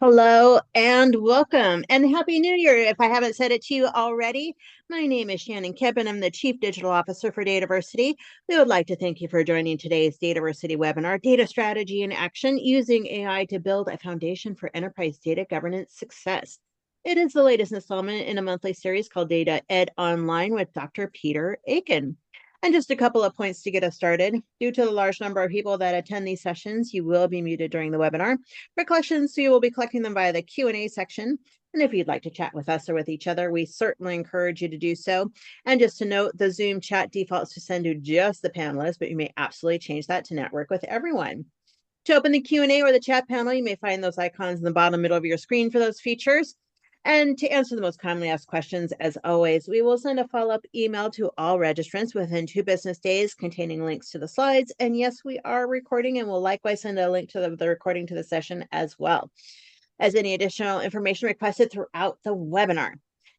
Hello and welcome and Happy New Year. If I haven't said it to you already, my name is Shannon Kipp and I'm the Chief Digital Officer for Dataversity. We would like to thank you for joining today's Dataversity webinar, Data Strategy in Action, using AI to build a foundation for enterprise data governance success. It is the latest installment in a monthly series called Data Ed Online with Dr. Peter Aiken. And just a couple of points to get us started. Due to the large number of people that attend these sessions, you will be muted during the webinar. For questions, you will be collecting them via the Q&A section. And if you'd like to chat with us or with each other, we certainly encourage you to do so. And just to note, the Zoom chat defaults to send to just the panelists, but you may absolutely change that to network with everyone. To open the Q&A or the chat panel, you may find those icons in the bottom middle of your screen for those features. And to answer the most commonly asked questions, as always, we will send a follow-up email to all registrants within 2 business days containing links to the slides. And yes, we are recording and will likewise send a link to the recording to the session as well as any additional information requested throughout the webinar.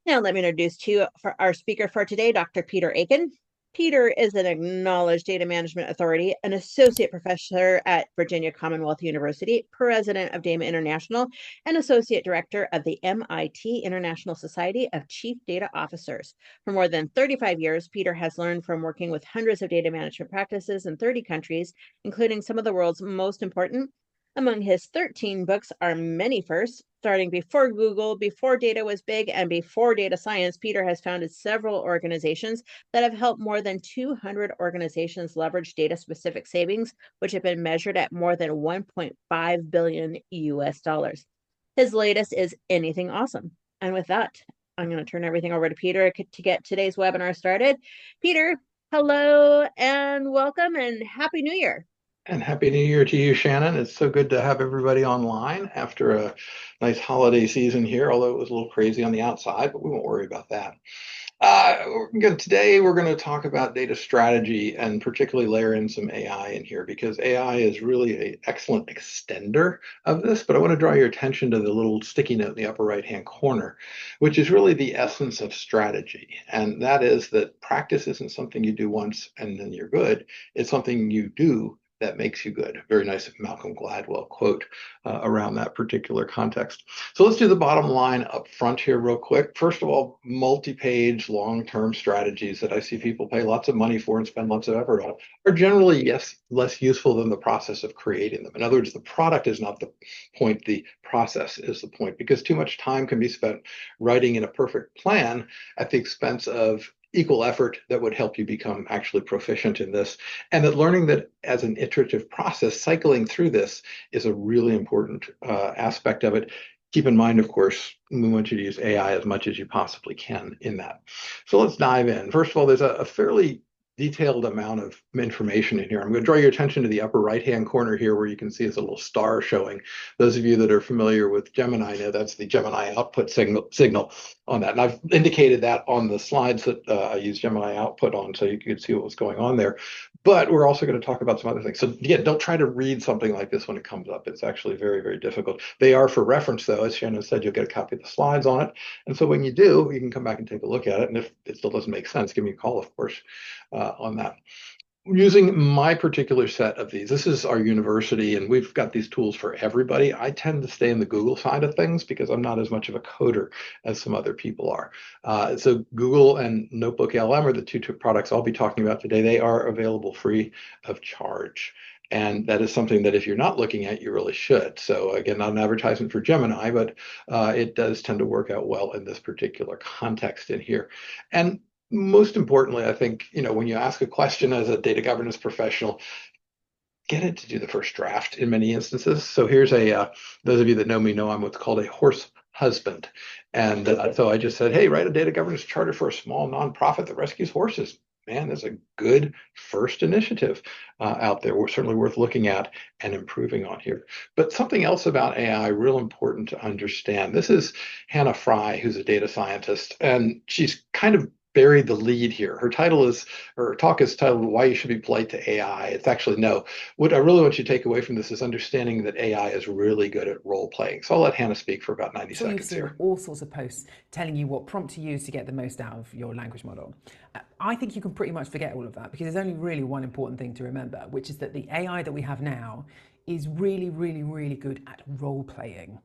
Now, let me introduce to you for our speaker for today, Dr. Peter Aiken. Peter is an acknowledged data management authority, an associate professor at Virginia Commonwealth University, president of Data International, and associate director of the MIT International Society of Chief Data Officers. For more than 35 years, Peter has learned from working with hundreds of data management practices in 30 countries, including some of the world's most important. Among his 13 books are many firsts. Starting before Google, before data was big, and before data science, Peter has founded several organizations that have helped more than 200 organizations leverage data-specific savings, which have been measured at more than 1.5 billion US dollars. His latest is Anything Awesome. And with that, I'm going to turn everything over to Peter to get today's webinar started. Peter, hello and welcome and Happy New Year. And Happy New Year to you, Shannon. It's so good to have everybody online after a nice holiday season here, although it was a little crazy on the outside, but we won't worry about that. Today, we're going to talk about data strategy and particularly layer in some AI in here because AI is really an excellent extender of this. But I want to draw your attention to the little sticky note in the upper right-hand corner, which is really the essence of strategy. And that is that practice isn't something you do once and then you're good. It's something you do that makes you good. Very nice Malcolm Gladwell quote around that particular context. So let's do the bottom line up front here real quick. First of all, multi-page long-term strategies that I see people pay lots of money for and spend lots of effort on are generally, yes, less useful than the process of creating them. In other words, the product is not the point, the process is the point, because too much time can be spent writing in a perfect plan at the expense of equal effort that would help you become actually proficient in this. And that learning that as an iterative process, cycling through this is a really important aspect of it. Keep in mind, of course, we want you to use AI as much as you possibly can in that. So let's dive in. First of all, there's a fairly detailed amount of information in here. I'm going to draw your attention to the upper right-hand corner here where you can see it's a little star showing. Those of you that are familiar with Gemini know that's the Gemini output signal on that. And I've indicated that on the slides that I use Gemini output on so you could see what was going on there. But we're also going to talk about some other things. So again, don't try to read something like this when it comes up. It's actually very, very difficult. They are for reference, though. As Shannon said, you'll get a copy of the slides on it. And so when you do, you can come back and take a look at it. And if it still doesn't make sense, give me a call, of course, on that. Using my particular set of these, this is our university, and we've got these tools for everybody. I tend to stay in the Google side of things because I'm not as much of a coder as some other people are. So Google and Notebook LM are the two products I'll be talking about today. They are available free of charge. And that is something that if you're not looking at, you really should. So again, not an advertisement for Gemini, but it does tend to work out well in this particular context in here. And most importantly, I think, when you ask a question as a data governance professional, get it to do the first draft in many instances. So here's those of you that know me know I'm what's called a horse husband. And so I just said, hey, write a data governance charter for a small nonprofit that rescues horses. Man, that's a good first initiative out there. We're certainly worth looking at and improving on here. But something else about AI, real important to understand. This is Hannah Fry, who's a data scientist, and she's kind of buried the lead here. Her talk is titled Why You Should Be Polite to AI. It's actually no. What I really want you to take away from this is understanding that AI is really good at role playing. So I'll let Hannah speak for about 90 seconds you've seen here. all sorts of posts telling you what prompt to use to get the most out of your language model. I think you can pretty much forget all of that because there's only really one important thing to remember, which is that the AI that we have now is really, really, really good at role playing.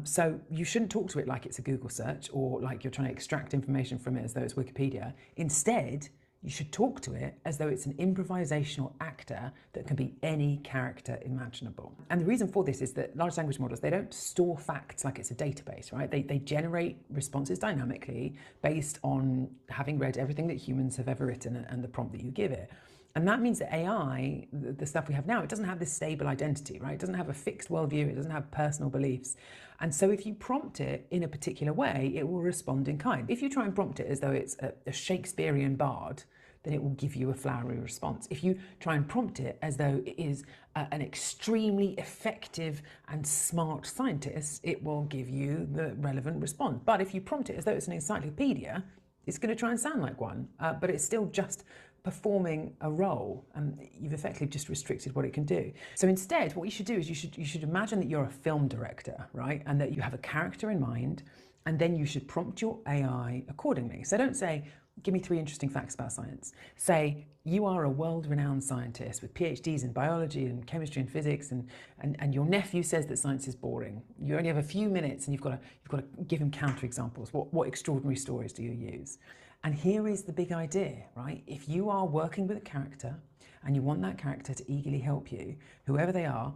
So you shouldn't talk to it like it's a Google search or like you're trying to extract information from it as though it's Wikipedia. Instead, you should talk to it as though it's an improvisational actor that can be any character imaginable. And the reason for this is that large language models, they don't store facts like it's a database, right? They generate responses dynamically based on having read everything that humans have ever written and the prompt that you give it. And that means that AI, the stuff we have now, it doesn't have this stable identity, right? It doesn't have a fixed worldview, it doesn't have personal beliefs. And so if you prompt it in a particular way, it will respond in kind. If you try and prompt it as though it's a Shakespearean bard, then it will give you a flowery response. If you try and prompt it as though it is an extremely effective and smart scientist, it will give you the relevant response. But if you prompt it as though it's an encyclopedia, it's going to try and sound like one, but it's still just performing a role, and you've effectively just restricted what it can do. So instead, what you should do is you should imagine that you're a film director, right? And that you have a character in mind, and then you should prompt your AI accordingly. So don't say, give me 3 interesting facts about science. Say, you are a world-renowned scientist with PhDs in biology and chemistry and physics, and your nephew says that science is boring. You only have a few minutes and you've got to give him counterexamples. What extraordinary stories do you use? And here is the big idea, right? If you are working with a character and you want that character to eagerly help you, whoever they are,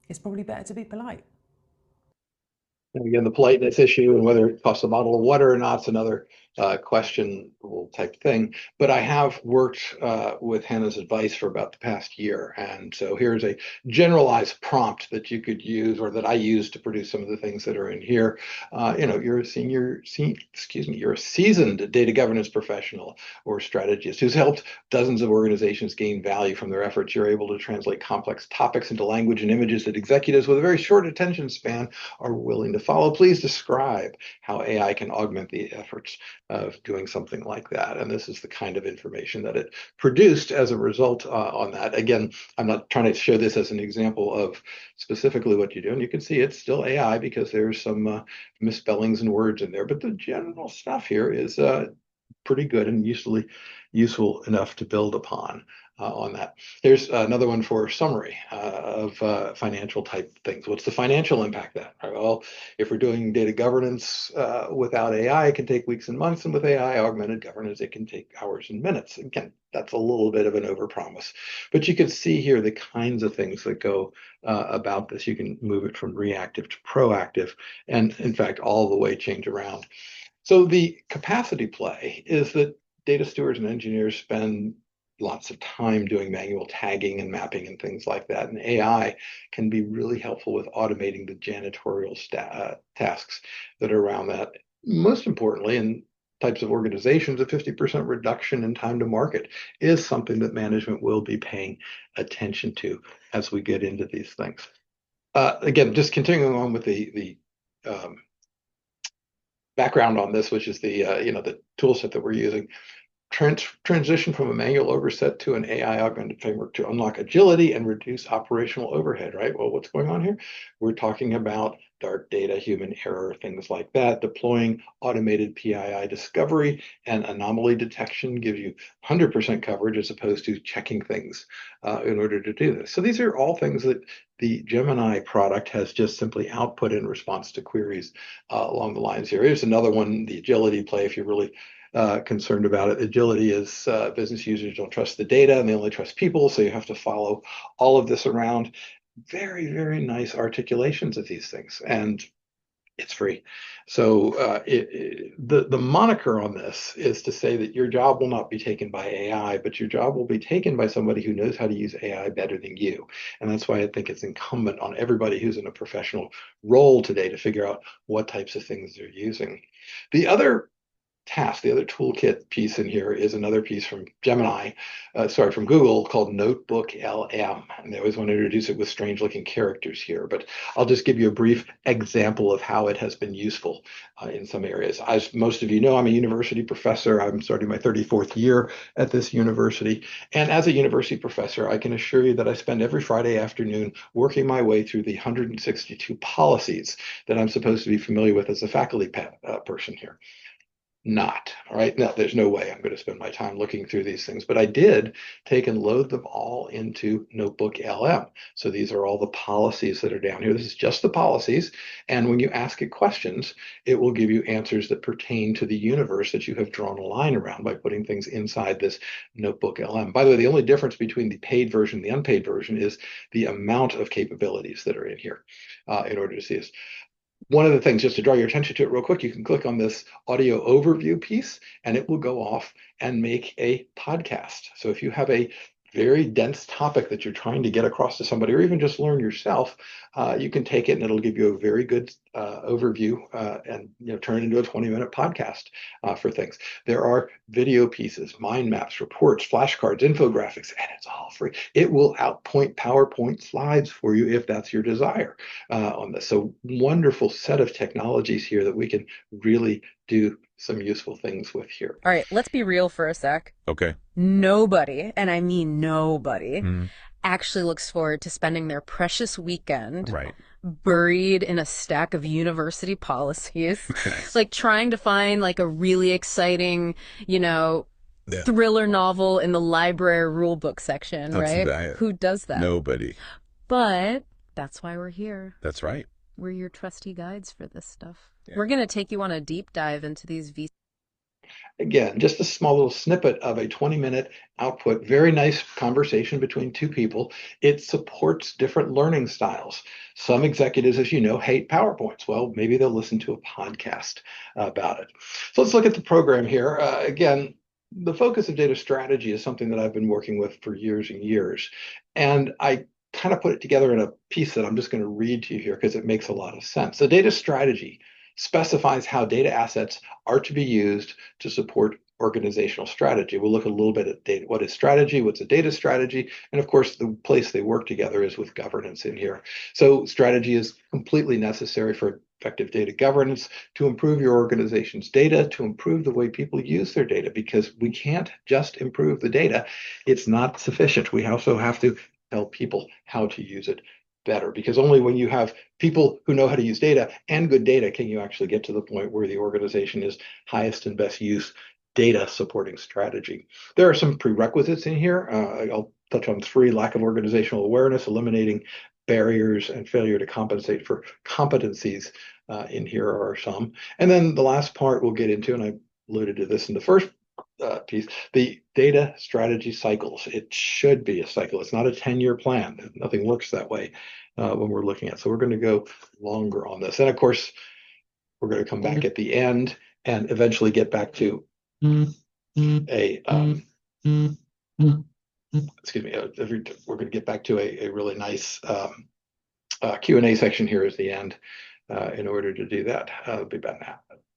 it's probably better to be polite. And again, the politeness issue and whether it costs a bottle of water or not is another questionable type thing. But I have worked with Hannah's advice for about the past year. And so here's a generalized prompt that you could use, or that I use to produce some of the things that are in here. You're a seasoned data governance professional or strategist who's helped dozens of organizations gain value from their efforts. You're able to translate complex topics into language and images that executives with a very short attention span are willing to follow. Please describe how AI can augment the efforts of doing something like that. And this is the kind of information that it produced as a result on that. Again, I'm not trying to show this as an example of specifically what you do. And you can see it's still AI because there's some misspellings and words in there. But the general stuff here is pretty good and useful enough to build upon on that. Here's another one for summary of financial type things. What's the financial impact then? Well, if we're doing data governance without AI, it can take weeks and months, and with AI augmented governance, it can take hours and minutes. Again, that's a little bit of an overpromise, but you can see here the kinds of things that go about this. You can move it from reactive to proactive, and in fact, all the way change around. So the capacity play is that data stewards and engineers spend lots of time doing manual tagging and mapping and things like that. And AI can be really helpful with automating the janitorial tasks that are around that. Most importantly, in types of organizations, a 50% reduction in time to market is something that management will be paying attention to as we get into these things. Again, just continuing on with the background on this, which is the tool set that we're using. Transition from a manual oversight to an AI augmented framework to unlock agility and reduce operational overhead, right? Well, what's going on here? We're talking about dark data, human error, things like that. Deploying automated PII discovery and anomaly detection gives you 100% coverage as opposed to checking things in order to do this. So these are all things that the Gemini product has just simply output in response to queries along the lines here. Here's another one, the agility play, if you're really concerned about it. Agility is business users don't trust the data and they only trust people, so you have to follow all of this around. Very, very nice articulations of these things, and it's free. So the moniker on this is to say that your job will not be taken by AI, but your job will be taken by somebody who knows how to use AI better than you. And that's why I think it's incumbent on everybody who's in a professional role today to figure out what types of things they're using. The other toolkit piece in here is another piece from from Google called Notebook LM. And they always want to introduce it with strange looking characters here, but I'll just give you a brief example of how it has been useful in some areas. As most of you know, I'm a university professor. I'm starting my 34th year at this university. And as a university professor, I can assure you that I spend every Friday afternoon working my way through the 162 policies that I'm supposed to be familiar with as a faculty person here. not. All right. Now, there's no way I'm going to spend my time looking through these things, but I did take and load them all into Notebook LM. So these are all the policies that are down here. This is just the policies. And when you ask it questions, it will give you answers that pertain to the universe that you have drawn a line around by putting things inside this Notebook LM. By the way, the only difference between the paid version and the unpaid version is the amount of capabilities that are in here in order to see this. One of the things, just to draw your attention to it real quick, you can click on this audio overview piece and it will go off and make a podcast. So if you have a very dense topic that you're trying to get across to somebody, or even just learn yourself, you can take it and it'll give you a very good overview and turn it into a 20-minute podcast for things. There are video pieces, mind maps, reports, flashcards, infographics, and it's all free. It will outpoint PowerPoint slides for you if that's your desire on this. So wonderful set of technologies here that we can really do some useful things with here. All right, let's be real for a sec. Okay. Nobody, and I mean nobody, actually looks forward to spending their precious weekend Right. buried in a stack of university policies, like trying to find like a really exciting, thriller novel in the library rule book section, right? Who does that? Nobody. But that's why we're here. That's right. We're your trusty guides for this stuff. Yeah. We're going to take you on a deep dive into these Again, just a small little snippet of a 20-minute output. Very nice conversation between two people. It supports different learning styles. Some executives, as you know, hate PowerPoints. Well, maybe they'll listen to a podcast about it. So let's look at the program here. Again, the focus of data strategy is something that I've been working with for years and years. And I kind of put it together in a piece that I'm just going to read to you here because it makes a lot of sense. The data strategy specifies how data assets are to be used to support organizational strategy. We'll look a little bit at data. What is strategy? What's a data strategy? And of course, the place they work together is with governance in here. So strategy is completely necessary for effective data governance to improve your organization's data, to improve the way people use their data, because we can't just improve the data. It's not sufficient. We also have to tell people how to use it better, because only when you have people who know how to use data and good data can you actually get to the point where the organization is highest and best use data supporting strategy. There are some prerequisites in here. I'll touch on three: lack of organizational awareness, eliminating barriers, and failure to compensate for competencies. In here are some. And then the last part we'll get into, and I alluded to this in the first piece, the data strategy cycles. It should be a cycle. It's not a 10-year plan. Nothing works that way when we're looking at. So we're going to go longer on this. And of course, we're going to come back at the end and eventually get back to a, excuse me, we're going to get back to a really nice Q&A section here at the end in order to do that. It'll be about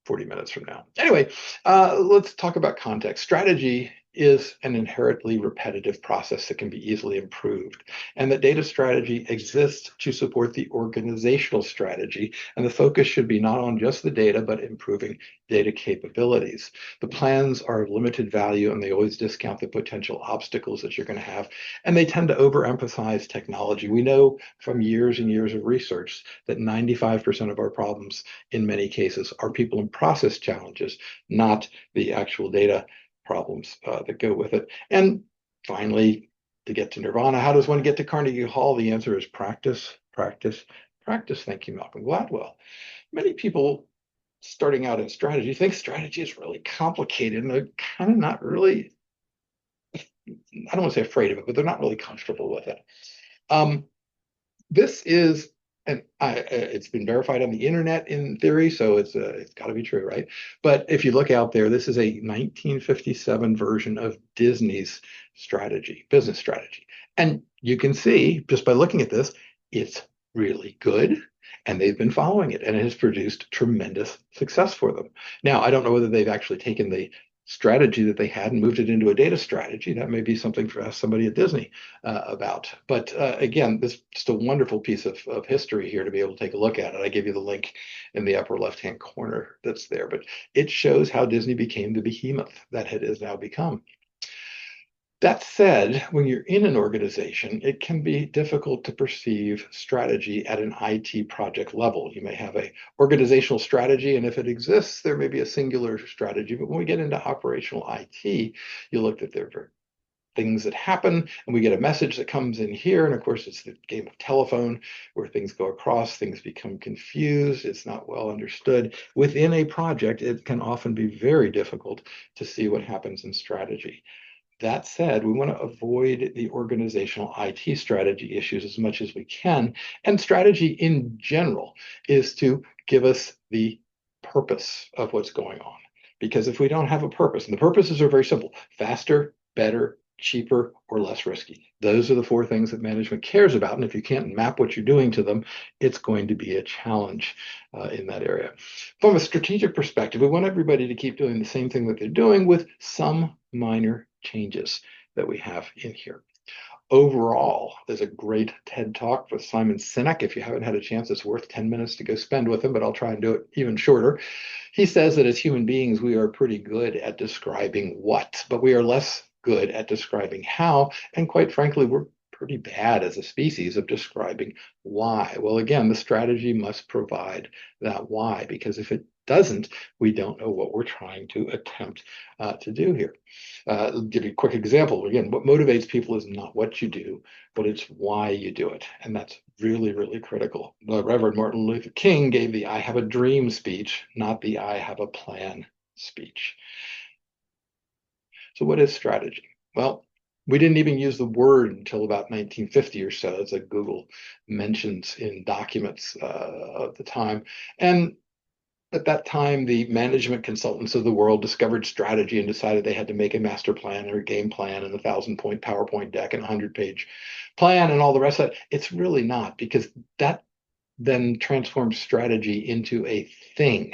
40 minutes from now. Anyway, let's talk about context. Strategy is an inherently repetitive process that can be easily improved, and that data strategy exists to support the organizational strategy, and the focus should be not on just the data, but improving data capabilities. The plans are of limited value, and they always discount the potential obstacles that you're going to have, and they tend to overemphasize technology. We know from years and years of research that 95% of our problems in many cases are people and process challenges, not the actual data problems that go with it. And finally, to get to nirvana, how does one get to Carnegie Hall? The answer is practice, practice, practice. Thank you, Malcolm Gladwell. Many people starting out in strategy think strategy is really complicated, and they're kind of not really, I don't want to say afraid of it, but they're not really comfortable with it. This is, and it's been verified on the internet in theory, so it's got to be true, right? But if you look out there, this is a 1957 version of Disney's strategy, business strategy. And you can see, just by looking at this, it's really good, and they've been following it, and it has produced tremendous success for them. Now, I don't know whether they've actually taken the strategy that they had and moved it into a data strategy. That may be something for ask somebody at Disney about. But again, this is just a wonderful piece of history here to be able to take a look at it. I give you the link in the upper left-hand corner that's there, but it shows how Disney became the behemoth that it has now become. That said, when you're in an organization, it can be difficult to perceive strategy at an IT project level. You may have a organizational strategy, and if it exists, there may be a singular strategy. But when we get into operational IT, you look at there are things that happen, and we get a message that comes in here. And of course, it's the game of telephone where things go across, things become confused, it's not well understood. Within a project, it can often be very difficult to see what happens in strategy. That said, we want to avoid the organizational IT strategy issues as much as we can. And strategy in general is to give us the purpose of what's going on. Because if we don't have a purpose, and the purposes are very simple: faster, better, cheaper, or less risky. Those are the four things that management cares about. And if you can't map what you're doing to them, it's going to be a challenge in that area. From a strategic perspective, we want everybody to keep doing the same thing that they're doing with some minor changes that we have in here. Overall, there's a great TED Talk with Simon Sinek. If you haven't had a chance, it's worth 10 minutes to go spend with him, but I'll try and do it even shorter. He says that as human beings, we are pretty good at describing what, but we are less good at describing how. And quite frankly, we're pretty bad as a species of describing why. Well, again, the strategy must provide that why, because if it doesn't, we don't know what we're trying to attempt to do here. I'll give you a quick example. Again, what motivates people is not what you do, but it's why you do it. And that's really, really critical. The Reverend Martin Luther King gave the I have a dream speech, not the I have a plan speech. So what is strategy? Well, we didn't even use the word until about 1950 or so, as Google mentions in documents of the time. And at that time, the management consultants of the world discovered strategy and decided they had to make a master plan or a game plan and a 1,000-point PowerPoint deck and a 100-page plan and all the rest of it. It's really not, because that then transforms strategy into a thing.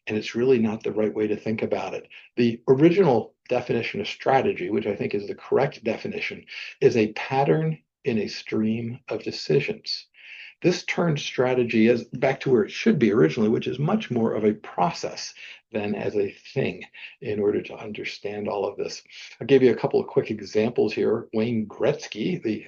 And it's really not the right way to think about it. The original definition of strategy, which I think is the correct definition, is a pattern in a stream of decisions. This turns strategy as back to where it should be originally, which is much more of a process than as a thing in order to understand all of this. I'll give you a couple of quick examples here. Wayne Gretzky, the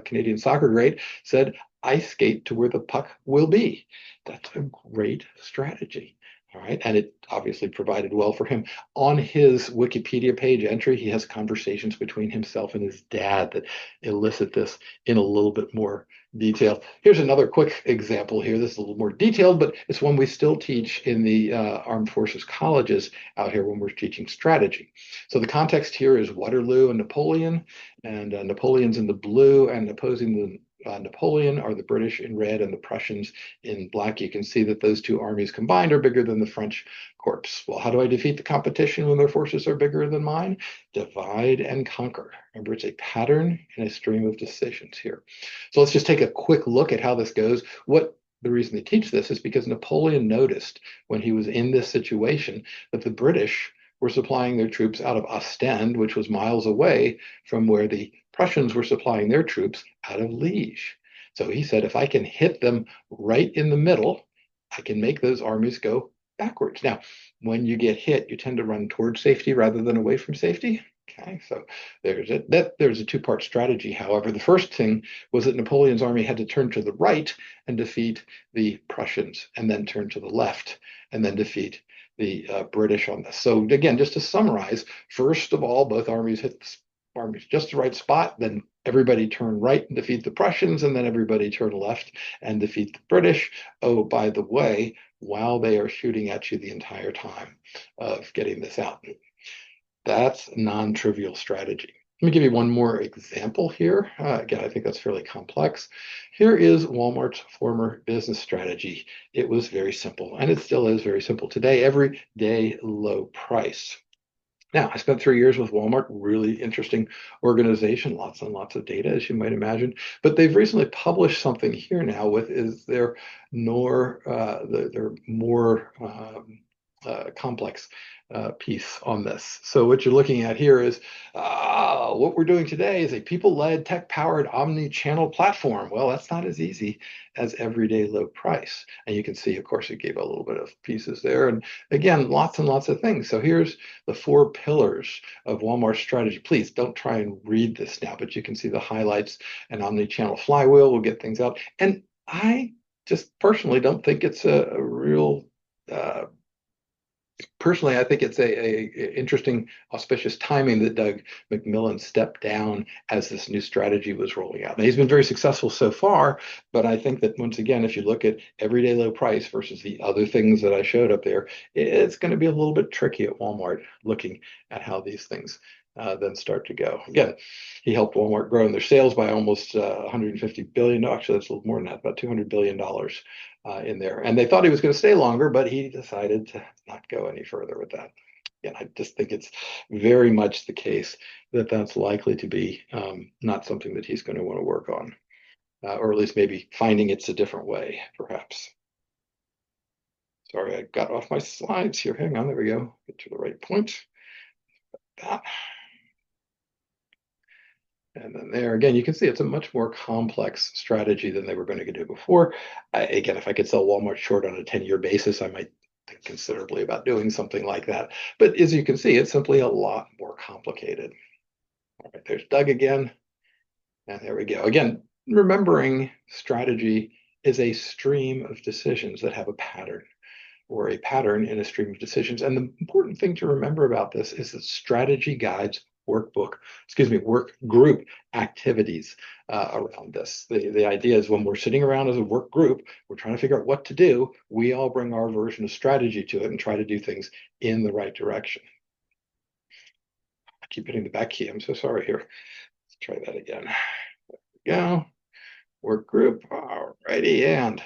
Canadian soccer great, said, "I skate to where the puck will be." That's a great strategy. All right. And it obviously provided well for him. On his Wikipedia page entry, he has conversations between himself and his dad that elicit this in a little bit more detail. Here's another quick example here. This is a little more detailed, but it's one we still teach in the armed forces colleges out here when we're teaching strategy. So the context here is Waterloo and Napoleon, and Napoleon's in the blue, and opposing the Napoleon are the British in red and the Prussians in black. You can see that those two armies combined are bigger than the French corps. Well, how do I defeat the competition when their forces are bigger than mine? Divide and conquer. Remember, it's a pattern and a stream of decisions here. So let's just take a quick look at how this goes. The reason they teach this is because Napoleon noticed when he was in this situation that the British were supplying their troops out of Ostend, which was miles away from where the Prussians were supplying their troops out of Liege. So he said, if I can hit them right in the middle, I can make those armies go backwards. Now, when you get hit, you tend to run towards safety rather than away from safety. Okay, so there's a two-part strategy. However, the first thing was that Napoleon's army had to turn to the right and defeat the Prussians, and then turn to the left and then defeat the British on this. So again, just to summarize, first of all, both armies hit the armies just the right spot, then everybody turn right and defeat the Prussians, and then everybody turn left and defeat the British. Oh, by the way, while they are shooting at you the entire time of getting this out. That's non-trivial strategy. Let me give you one more example here. Again, I think that's fairly complex. Here is Walmart's former business strategy. It was very simple, and it still is very simple today. Every day low price. Now, I spent 3 years with Walmart, really interesting organization, lots and lots of data, as you might imagine. But they've recently published something here now with their more complex piece on this. So what you're looking at here is what we're doing today is a people-led, tech-powered, omni-channel platform. Well, that's not as easy as everyday low price. And you can see, of course, it gave a little bit of pieces there. And again, lots and lots of things. So here's the 4 pillars of Walmart's strategy. Please don't try and read this now, but you can see the highlights. And omni-channel flywheel will get things out. And I just personally don't think it's a real personally, I think it's a interesting, auspicious timing that Doug McMillon stepped down as this new strategy was rolling out. Now, he's been very successful so far, but I think that once again, if you look at everyday low price versus the other things that I showed up there, it's going to be a little bit tricky at Walmart looking at how these things then start to go. Again, he helped Walmart grow in their sales by almost $150 billion. Actually, that's a little more than that, about $200 billion in there. And they thought he was going to stay longer, but he decided to not go any further with that. And I just think it's very much the case that that's likely to be not something that he's going to want to work on, or at least maybe finding it's a different way, perhaps. Sorry, I got off my slides here. Hang on, there we go. Get to the right point. That. And then there again, you can see it's a much more complex strategy than they were going to do before. Again, if I could sell Walmart short on a 10-year basis, I might think considerably about doing something like that. But as you can see, it's simply a lot more complicated. All right, there's Doug again. And there we go. Again, remembering strategy is a stream of decisions that have a pattern, or a pattern in a stream of decisions. And the important thing to remember about this is that strategy guides work group activities around this. The idea is when we're sitting around as a work group, we're trying to figure out what to do. We all bring our version of strategy to it and try to do things in the right direction. I keep hitting the back key. I'm so sorry here. Let's try that again. There we go. Work group. All righty. And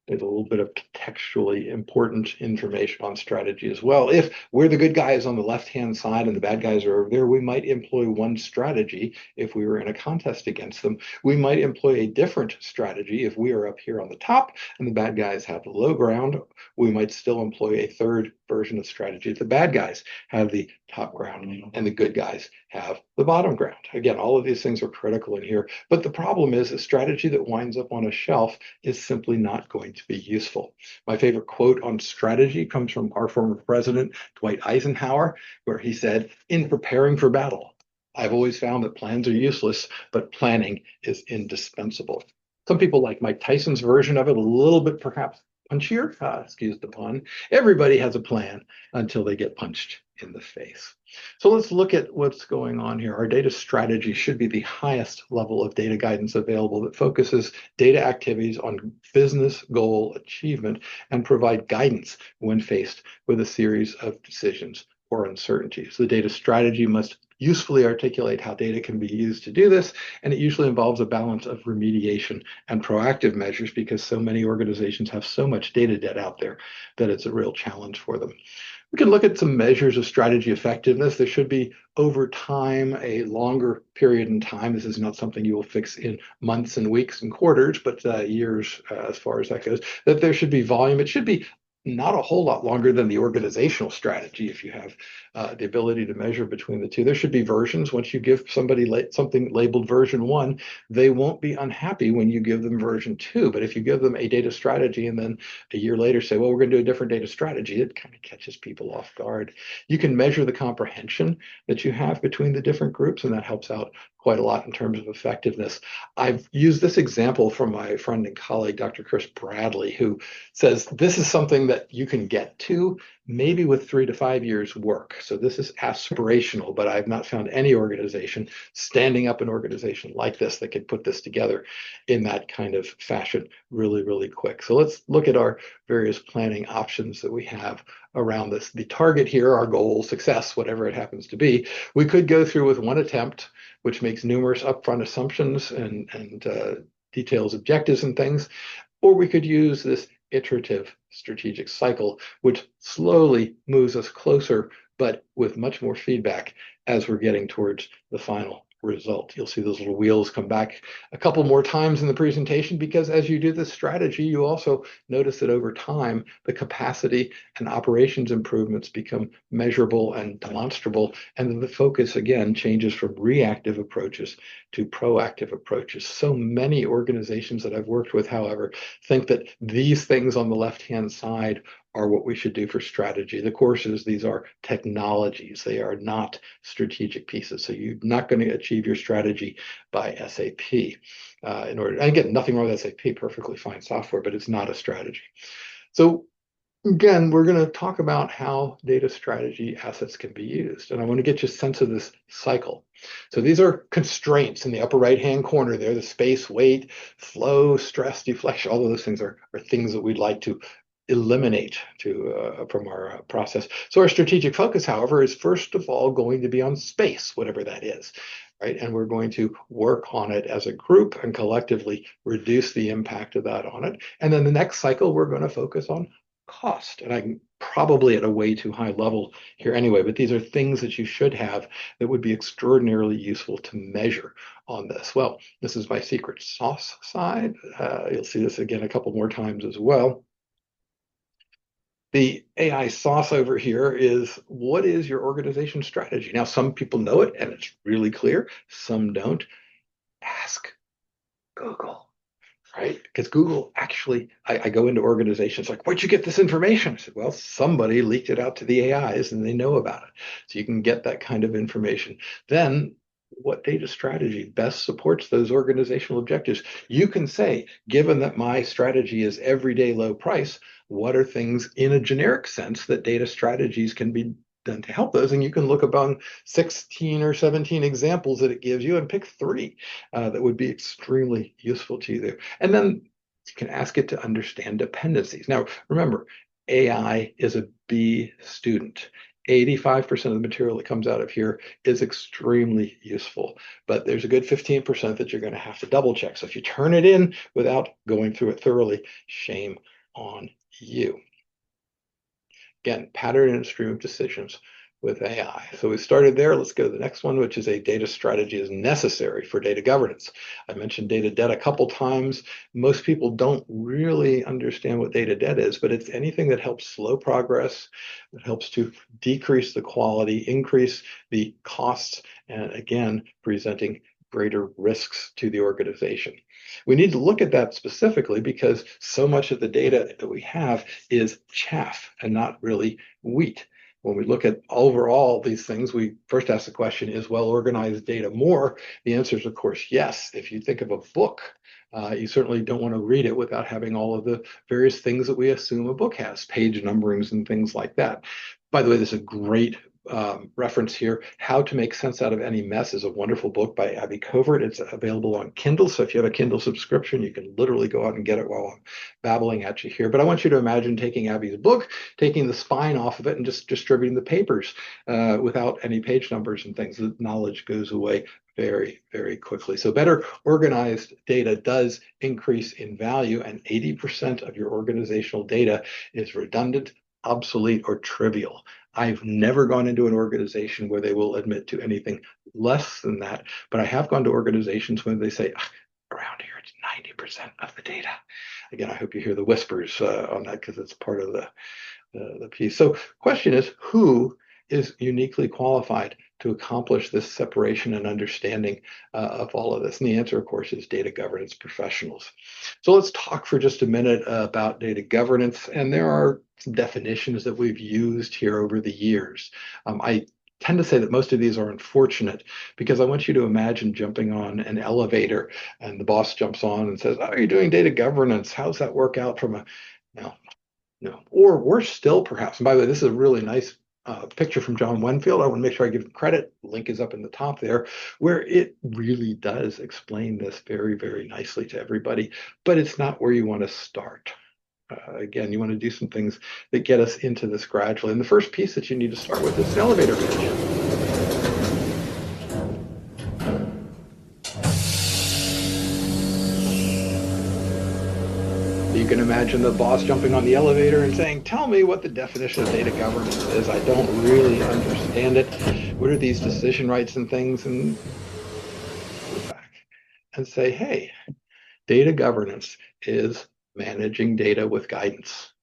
there's a little bit of contextually important information on strategy as well. If we're the good guys on the left-hand side and the bad guys are over there, we might employ one strategy if we were in a contest against them. We might employ a different strategy if we are up here on the top and the bad guys have the low ground. We might still employ a third version of strategy if the bad guys have the top ground and the good guys have the bottom ground. Again, all of these things are critical in here, but the problem is a strategy that winds up on a shelf is simply not going to be useful. My favorite quote on strategy comes from our former president, Dwight Eisenhower, where he said, "In preparing for battle, I've always found that plans are useless, but planning is indispensable." Some people like Mike Tyson's version of it, a little bit perhaps punchier, excuse the pun. Everybody has a plan until they get punched in the face. So let's look at what's going on here. Our data strategy should be the highest level of data guidance available that focuses data activities on business goal achievement and provide guidance when faced with a series of decisions or uncertainties. The data strategy must usefully articulate how data can be used to do this, and it usually involves a balance of remediation and proactive measures because so many organizations have so much data debt out there that it's a real challenge for them. We can look at some measures of strategy effectiveness. There should be, over time, a longer period in time. This is not something you will fix in months and weeks and quarters, but years as far as that goes, that there should be volume. It should be not a whole lot longer than the organizational strategy if you have the ability to measure between the two. There should be versions. Once you give somebody something labeled version 1, they won't be unhappy when you give them version 2. But if you give them a data strategy and then a year later say, well, we're going to do a different data strategy, it kind of catches people off guard. You can measure the comprehension that you have between the different groups, and that helps out quite a lot in terms of effectiveness. I've used this example from my friend and colleague, Dr. Chris Bradley, who says this is something that you can get to maybe with 3 to 5 years work. So this is aspirational, but I've not found any organization standing up an organization like this that could put this together in that kind of fashion really, really quick. So let's look at our various planning options that we have around this. The target here, our goal, success, whatever it happens to be, we could go through with one attempt, which makes numerous upfront assumptions and details objectives and things, or we could use this iterative strategic cycle, which slowly moves us closer, but with much more feedback as we're getting towards the final result. You'll see those little wheels come back a couple more times in the presentation, because as you do this strategy, you also notice that over time, the capacity and operations improvements become measurable and demonstrable. And then the focus, again, changes from reactive approaches to proactive approaches. So many organizations that I've worked with, however, think that these things on the left-hand side are what we should do for strategy. The courses, these are technologies. They are not strategic pieces. So you're not going to achieve your strategy by SAP. And again, nothing wrong with SAP, perfectly fine software, but it's not a strategy. So again, we're going to talk about how data strategy assets can be used. And I want to get you a sense of this cycle. So these are constraints in the upper right-hand corner there, the space, weight, flow, stress, deflection, all of those things are things that we'd like to eliminate from our process. So our strategic focus, however, is first of all going to be on space, whatever that is, right? And we're going to work on it as a group and collectively reduce the impact of that on it. And then the next cycle, we're going to focus on cost. And I'm probably at a way too high level here anyway, but these are things that you should have that would be extraordinarily useful to measure on this. Well, this is my secret sauce side. You'll see this again a couple more times as well. The AI sauce over here is, what is your organization strategy? Now, some people know it and it's really clear. Some don't. Ask Google, right? Because Google actually, I go into organizations like, where'd you get this information? I said, well, somebody leaked it out to the AIs and they know about it. So you can get that kind of information. Then what data strategy best supports those organizational objectives? You can say, given that my strategy is everyday low price, what are things in a generic sense that data strategies can be done to help those? And you can look among 16 or 17 examples that it gives you and pick 3 that would be extremely useful to you there. And then you can ask it to understand dependencies. Now, remember, AI is a B student. 85% of the material that comes out of here is extremely useful, but there's a good 15% that you're going to have to double check. So if you turn it in without going through it thoroughly, shame on you. Again, pattern and stream of decisions with AI. So we started there. Let's go to the next one, which is a data strategy is necessary for data governance. I mentioned data debt a couple times. Most people don't really understand what data debt is, but it's anything that helps slow progress, that helps to decrease the quality, increase the costs, and again, presenting greater risks to the organization. We need to look at that specifically because so much of the data that we have is chaff and not really wheat. When we look at overall these things, we first ask the question, is well-organized data more? The answer is, of course, yes. If you think of a book, you certainly don't want to read it without having all of the various things that we assume a book has, page numberings and things like that. By the way, this is a great reference here. How to Make Sense Out of Any Mess is a wonderful book by Abby Covert. It's available on Kindle. So if you have a Kindle subscription, you can literally go out and get it while I'm babbling at you here. But I want you to imagine taking Abby's book, taking the spine off of it and just distributing the papers without any page numbers and things. The knowledge goes away very, very quickly. So better organized data does increase in value, and 80% of your organizational data is redundant, obsolete, or trivial. I've never gone into an organization where they will admit to anything less than that, but I have gone to organizations when they say, around here, it's 90% of the data. Again, I hope you hear the whispers on that because it's part of the piece. So question is, who is uniquely qualified to accomplish this separation and understanding of all of this? And the answer, of course, is data governance professionals. So let's talk for just a minute about data governance. And there are some definitions that we've used here over the years. I tend to say that most of these are unfortunate because I want you to imagine jumping on an elevator and the boss jumps on and says, oh, you're doing data governance. How's that work out from a, no, or worse still, perhaps. And by the way, this is a really nice picture from John Wenfield. I want to make sure I give him credit. The link is up in the top there, where it really does explain this very, very nicely to everybody, but it's not where you want to start. Again, you want to do some things that get us into this gradually. And the first piece that you need to start with is an elevator pitch. You can imagine the boss jumping on the elevator and saying, tell me what the definition of data governance is. I don't really understand it. What are these decision rights and things? And and say, hey, data governance is managing data with guidance.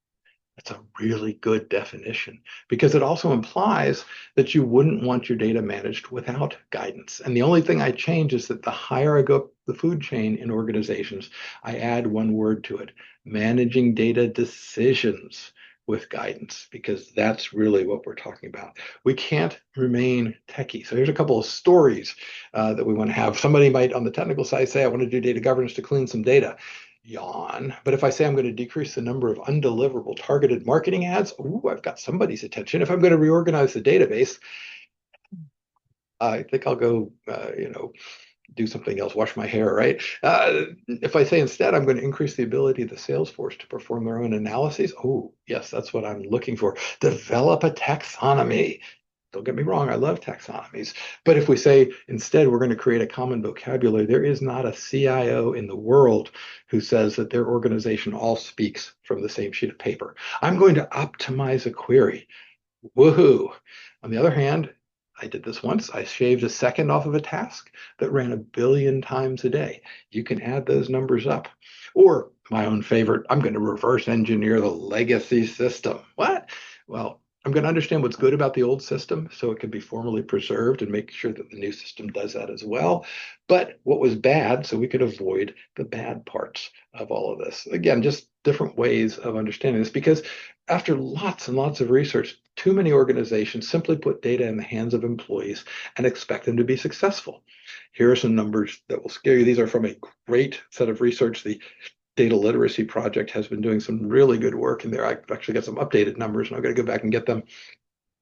That's a really good definition because it also implies that you wouldn't want your data managed without guidance. And the only thing I change is that the higher I go up the food chain in organizations, I add one word to it, managing data decisions with guidance, because that's really what we're talking about. We can't remain techie. So here's a couple of stories that we want to have. Somebody might on the technical side say, I want to do data governance to clean some data. Yawn. But if I say I'm going to decrease the number of undeliverable targeted marketing ads, ooh, I've got somebody's attention. If I'm going to reorganize the database, I think I'll go, do something else, wash my hair, right? If I say instead I'm going to increase the ability of the sales force to perform their own analyses, oh, yes, that's what I'm looking for. Develop a taxonomy. Don't get me wrong, I love taxonomies. But if we say instead we're going to create a common vocabulary, there is not a CIO in the world who says that their organization all speaks from the same sheet of paper. I'm going to optimize a query. Woohoo. On the other hand, I did this once. I shaved a second off of a task that ran 1 billion times a day. You can add those numbers up. Or my own favorite, I'm going to reverse engineer the legacy system. What? Well, I'm going to understand what's good about the old system so it can be formally preserved and make sure that the new system does that as well. But what was bad so we could avoid the bad parts of all of this. Again, just different ways of understanding this, because after lots and lots of research, too many organizations simply put data in the hands of employees and expect them to be successful. Here are some numbers that will scare you. These are from a great set of research. The Data Literacy Project has been doing some really good work in there. I've actually got some updated numbers, and I'm going to go back and get them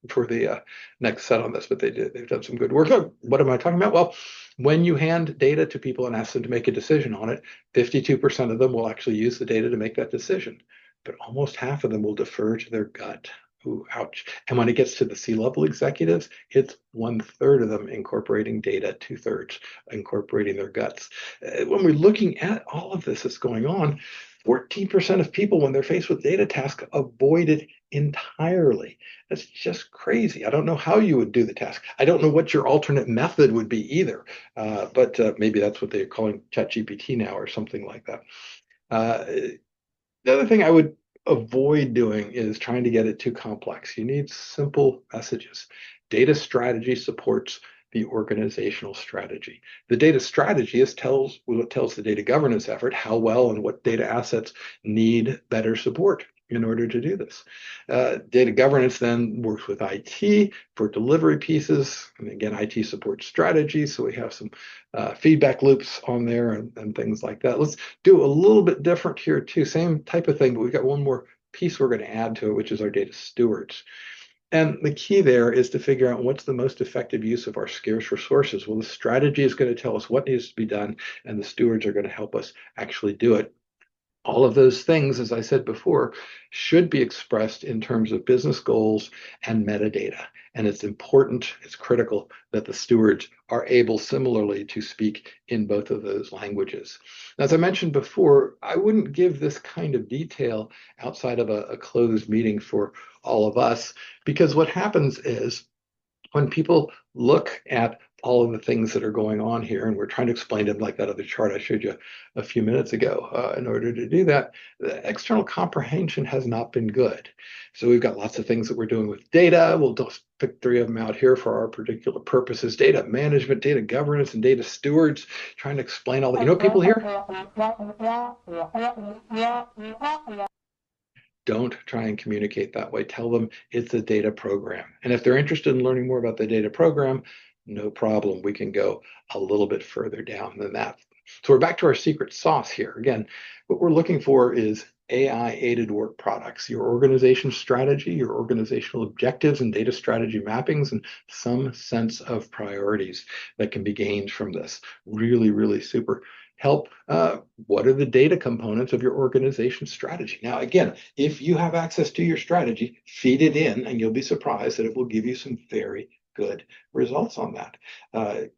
for the next set on this, but they've done some good work. Oh, what am I talking about? Well, when you hand data to people and ask them to make a decision on it, 52% of them will actually use the data to make that decision, but almost half of them will defer to their gut. Ooh, ouch. And when it gets to the C-level executives, it's 1/3 of them incorporating data, 2/3 incorporating their guts. When we're looking at all of this that's going on, 14% of people, when they're faced with data tasks, avoid it entirely. That's just crazy. I don't know how you would do the task. I don't know what your alternate method would be either. But maybe that's what they're calling ChatGPT now or something like that. The other thing I would avoid doing is trying to get it too complex. You need simple messages. Data strategy supports the organizational strategy. The data strategy tells the data governance effort how well and what data assets need better support in order to do this. Data governance then works with IT for delivery pieces. And again, IT supports strategy. So we have some feedback loops on there and things like that. Let's do a little bit different here too. Same type of thing, but we've got one more piece we're going to add to it, which is our data stewards. And the key there is to figure out what's the most effective use of our scarce resources. Well, the strategy is going to tell us what needs to be done, and the stewards are going to help us actually do it. All of those things, as I said before, should be expressed in terms of business goals and metadata. And it's important, it's critical that the stewards are able similarly to speak in both of those languages. As I mentioned before, I wouldn't give this kind of detail outside of a closed meeting for all of us, because what happens is when people look at all of the things that are going on here, and we're trying to explain them like that other chart I showed you a few minutes ago. In order to do that, the external comprehension has not been good. So we've got lots of things that we're doing with data. We'll just pick 3 of them out here for our particular purposes: data management, data governance, and data stewards. Trying to explain all that. You know what people here? Don't try and communicate that way. Tell them it's a data program. And if they're interested in learning more about the data program, no problem. We can go a little bit further down than that. So we're back to our secret sauce here. Again, what we're looking for is AI-aided work products, your organization strategy, your organizational objectives and data strategy mappings, and some sense of priorities that can be gained from this. Really, really super help. What are the data components of your organization strategy? Now, again, if you have access to your strategy, feed it in, and you'll be surprised that it will give you some very good results on that. I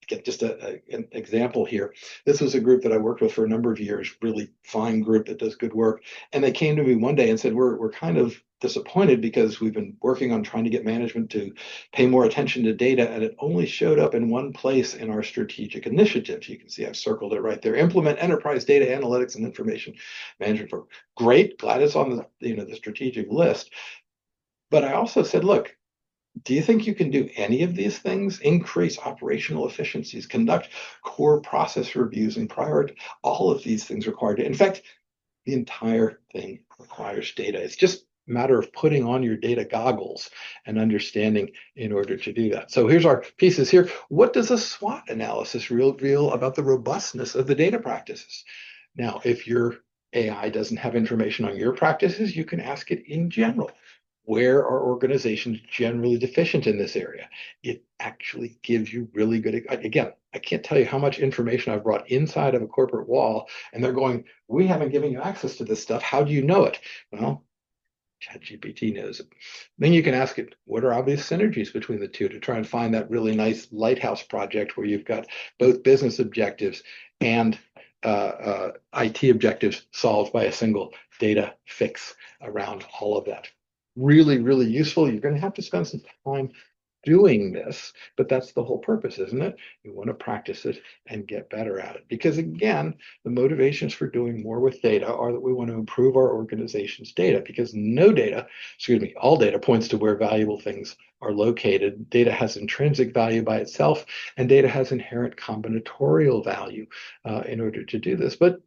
get just an example here. This was a group that I worked with for a number of years, really fine group that does good work. And they came to me one day and said, we're kind of disappointed because we've been working on trying to get management to pay more attention to data, and it only showed up in one place in our strategic initiatives. You can see I've circled it right there. Implement enterprise data analytics and information management program. Great, glad it's on the strategic list. But I also said, look, do you think you can do any of these things? Increase operational efficiencies, conduct core process reviews, and prioritize. All of these things required. In fact, the entire thing requires data. It's just a matter of putting on your data goggles and understanding in order to do that. So here's our pieces here. What does a SWOT analysis reveal about the robustness of the data practices? Now, if your AI doesn't have information on your practices, you can ask it in general. Where are organizations generally deficient in this area? It actually gives you really good, again, I can't tell you how much information I've brought inside of a corporate wall, and they're going, we haven't given you access to this stuff. How do you know it? Well, ChatGPT knows it. Then you can ask it, what are obvious synergies between the two to try and find that really nice lighthouse project where you've got both business objectives and IT objectives solved by a single data fix around all of that. Really, really useful. You're going to have to spend some time doing this, but that's the whole purpose, isn't it? You want to practice it and get better at it. Because again, the motivations for doing more with data are that we want to improve our organization's data, because all data points to where valuable things are located. Data has intrinsic value by itself, and data has inherent combinatorial value in order to do this. But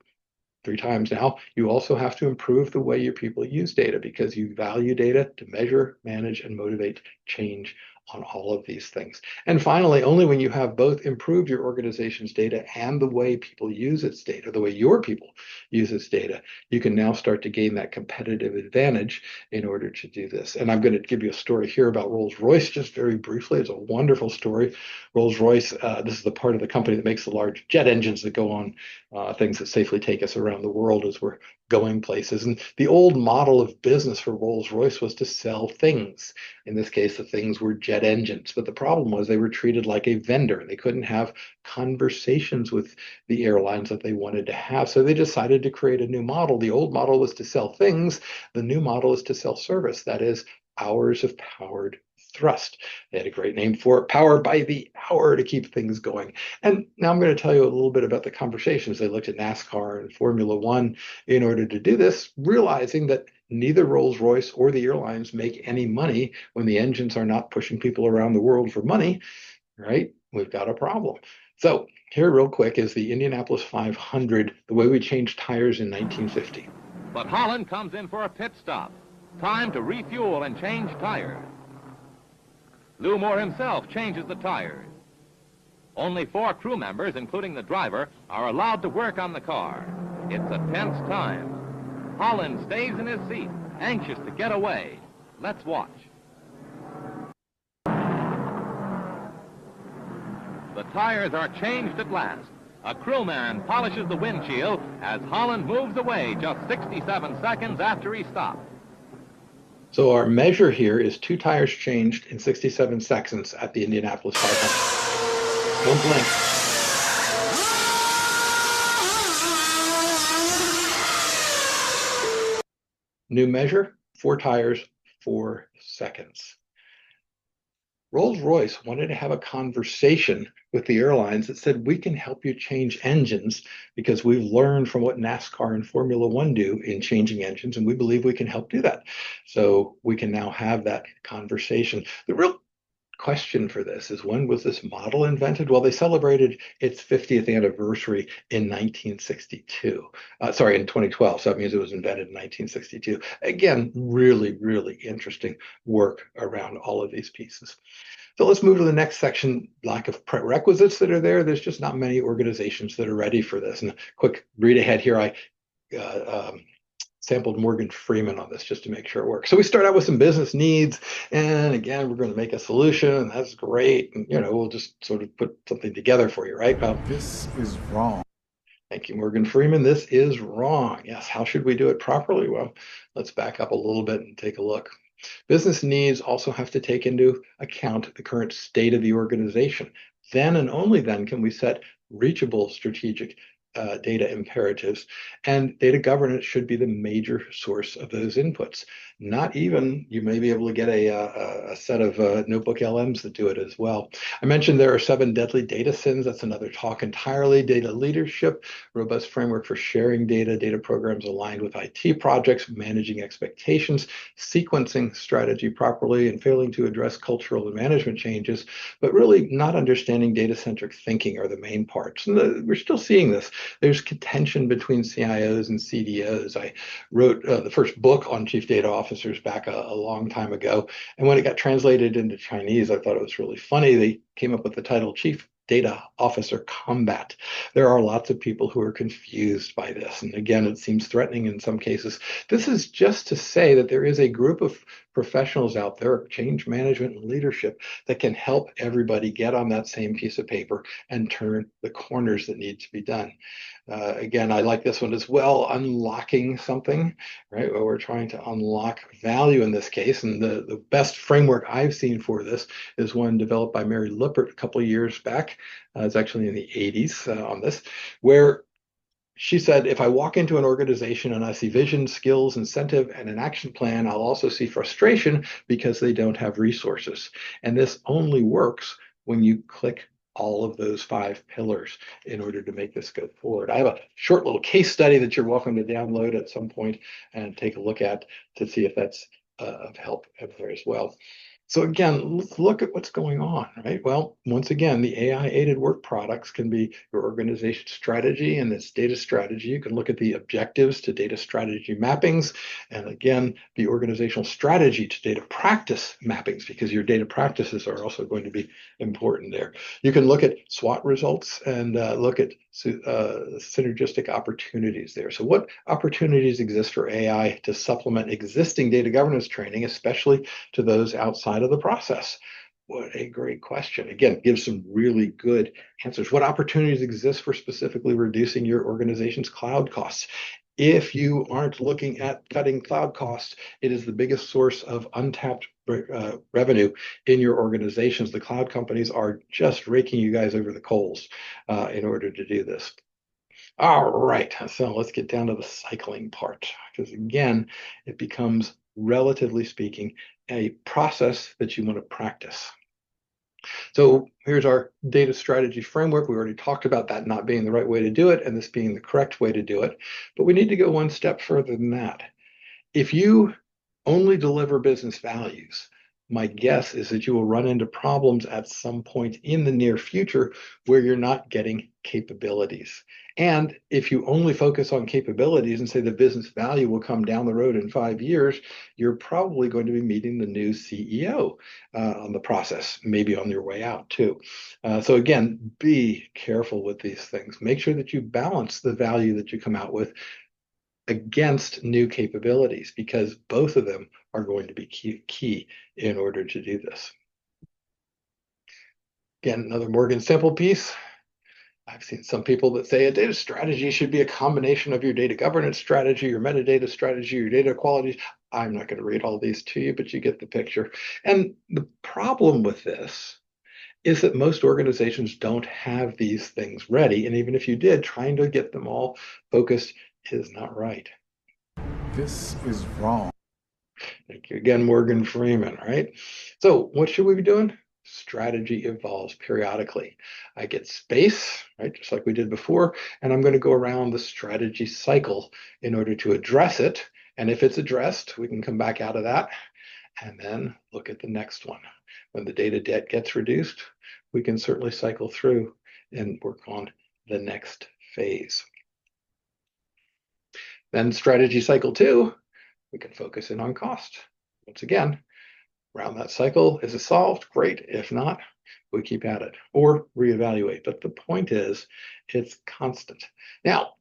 3 times now, you also have to improve the way your people use data, because you value data to measure, manage, and motivate change on all of these things. And finally, only when you have both improved your organization's data and the way people use its data, the way your people use its data, you can now start to gain that competitive advantage in order to do this. And I'm going to give you a story here about Rolls-Royce just very briefly. It's a wonderful story. Rolls-Royce, this is the part of the company that makes the large jet engines that go on things that safely take us around the world as we're going places. And the old model of business for Rolls-Royce was to sell things. In this case, the things were jet engines. But the problem was they were treated like a vendor. They couldn't have conversations with the airlines that they wanted to have. So they decided to create a new model. The old model was to sell things. The new model is to sell service. That is, hours of powered thrust. They had a great name for it, power by the hour, to keep things going. And now I'm going to tell you a little bit about the conversations. They looked at NASCAR and Formula One in order to do this, realizing that neither Rolls-Royce or the airlines make any money when the engines are not pushing people around the world for money, right? We've got a problem. So here real quick is the Indianapolis 500, the way we changed tires in 1950. But Holland comes in for a pit stop. Time to refuel and change tires. Lou Moore himself changes the tires. Only 4 crew members, including the driver, are allowed to work on the car. It's a tense time. Holland stays in his seat, anxious to get away. Let's watch. The tires are changed at last. A crewman polishes the windshield as Holland moves away just 67 seconds after he stopped. So our measure here is 2 tires changed in 67 seconds at the Indianapolis 500. Don't blink. New measure, 4 tires, 4 seconds. Rolls-Royce wanted to have a conversation with the airlines that said, we can help you change engines because we've learned from what NASCAR and Formula One do in changing engines, and we believe we can help do that. So we can now have that conversation. The real question for this is, when was this model invented? Well, they celebrated its 50th anniversary in 1962. In 2012. So that means it was invented in 1962. Again, really, really interesting work around all of these pieces. So let's move to the next section, lack of prerequisites that are there. There's just not many organizations that are ready for this. And a quick read ahead here, I sampled Morgan Freeman on this just to make sure it works. So we start out with some business needs, and again, we're going to make a solution, and that's great. And, we'll just sort of put something together for you, right? This is wrong. Thank you, Morgan Freeman. This is wrong. Yes, how should we do it properly? Well, let's back up a little bit and take a look. Business needs also have to take into account the current state of the organization. Then and only then can we set reachable strategic data imperatives, and data governance should be the major source of those inputs. Not even, you may be able to get a set of notebook LMs that do it as well. I mentioned there are 7 deadly data sins. That's another talk entirely. Data leadership, robust framework for sharing data, data programs aligned with IT projects, managing expectations, sequencing strategy properly, and failing to address cultural and management changes, but really not understanding data-centric thinking are the main parts. And we're still seeing this. There's contention between CIOs and CDOs. I wrote the first book on chief data officers back a long time ago. And when it got translated into Chinese, I thought it was really funny. They came up with the title Chief Data Officer Combat. There are lots of people who are confused by this. And again, it seems threatening in some cases. This is just to say that there is a group of professionals out there, change management and leadership, that can help everybody get on that same piece of paper and turn the corners that need to be done. Again, I like this one as well, unlocking something, right? Well, we're trying to unlock value in this case. And the best framework I've seen for this is one developed by Mary Lippert a couple of years back. It's actually in the 80s on this, where she said, if I walk into an organization and I see vision, skills, incentive, and an action plan, I'll also see frustration because they don't have resources. And this only works when you click all of those 5 pillars in order to make this go forward. I have a short little case study that you're welcome to download at some point and take a look at to see if that's of help there as well. So again, let's look at what's going on, right? Well, once again, the AI-aided work products can be your organization strategy and its data strategy. You can look at the objectives to data strategy mappings, and again, the organizational strategy to data practice mappings, because your data practices are also going to be important there. You can look at SWOT results and look at synergistic opportunities there. So what opportunities exist for AI to supplement existing data governance training, especially to those outside of the process? What a great question. Again, gives some really good answers. What opportunities exist for specifically reducing your organization's cloud costs? If you aren't looking at cutting cloud costs, it is the biggest source of untapped revenue in your organizations. The cloud companies are just raking you guys over the coals in order to do this. All right, so let's get down to the cycling part, because again, it becomes, relatively speaking, a process that you want to practice. So here's our data strategy framework. We already talked about that not being the right way to do it and this being the correct way to do it, but we need to go one step further than that. If you only deliver business values, my guess is that you will run into problems at some point in the near future where you're not getting capabilities. And if you only focus on capabilities and say the business value will come down the road in 5 years, you're probably going to be meeting the new CEO on the process, maybe on your way out too. So again, be careful with these things. Make sure that you balance the value that you come out with against new capabilities, because both of them are going to be key in order to do this. Again, another Morgan Simple piece. I've seen some people that say a data strategy should be a combination of your data governance strategy, your metadata strategy, your data quality. I'm not going to read all these to you, but you get the picture. And the problem with this is that most organizations don't have these things ready. And even if you did, trying to get them all focused is not right. This is wrong. Thank you again, Morgan Freeman, right? So what should we be doing? Strategy evolves periodically. I get space, right, just like we did before, and I'm going to go around the strategy cycle in order to address it. And if it's addressed, we can come back out of that and then look at the next one. When the data debt gets reduced, we can certainly cycle through and work on the next phase. Then strategy cycle 2, we can focus in on cost. Once again, around that cycle, is it solved? Great. If not, we keep at it or reevaluate. But the point is, it's constant. Now,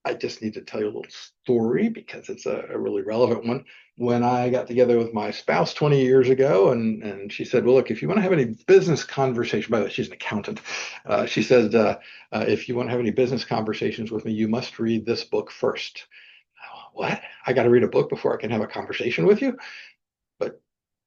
I just need to tell you a little story because it's a really relevant one. When I got together with my spouse 20 years ago, and she said, well, look, if you want to have any business conversation, by the way, she's an accountant. She said, if you want to have any business conversations with me, you must read this book first. What? I got to read a book before I can have a conversation with you? But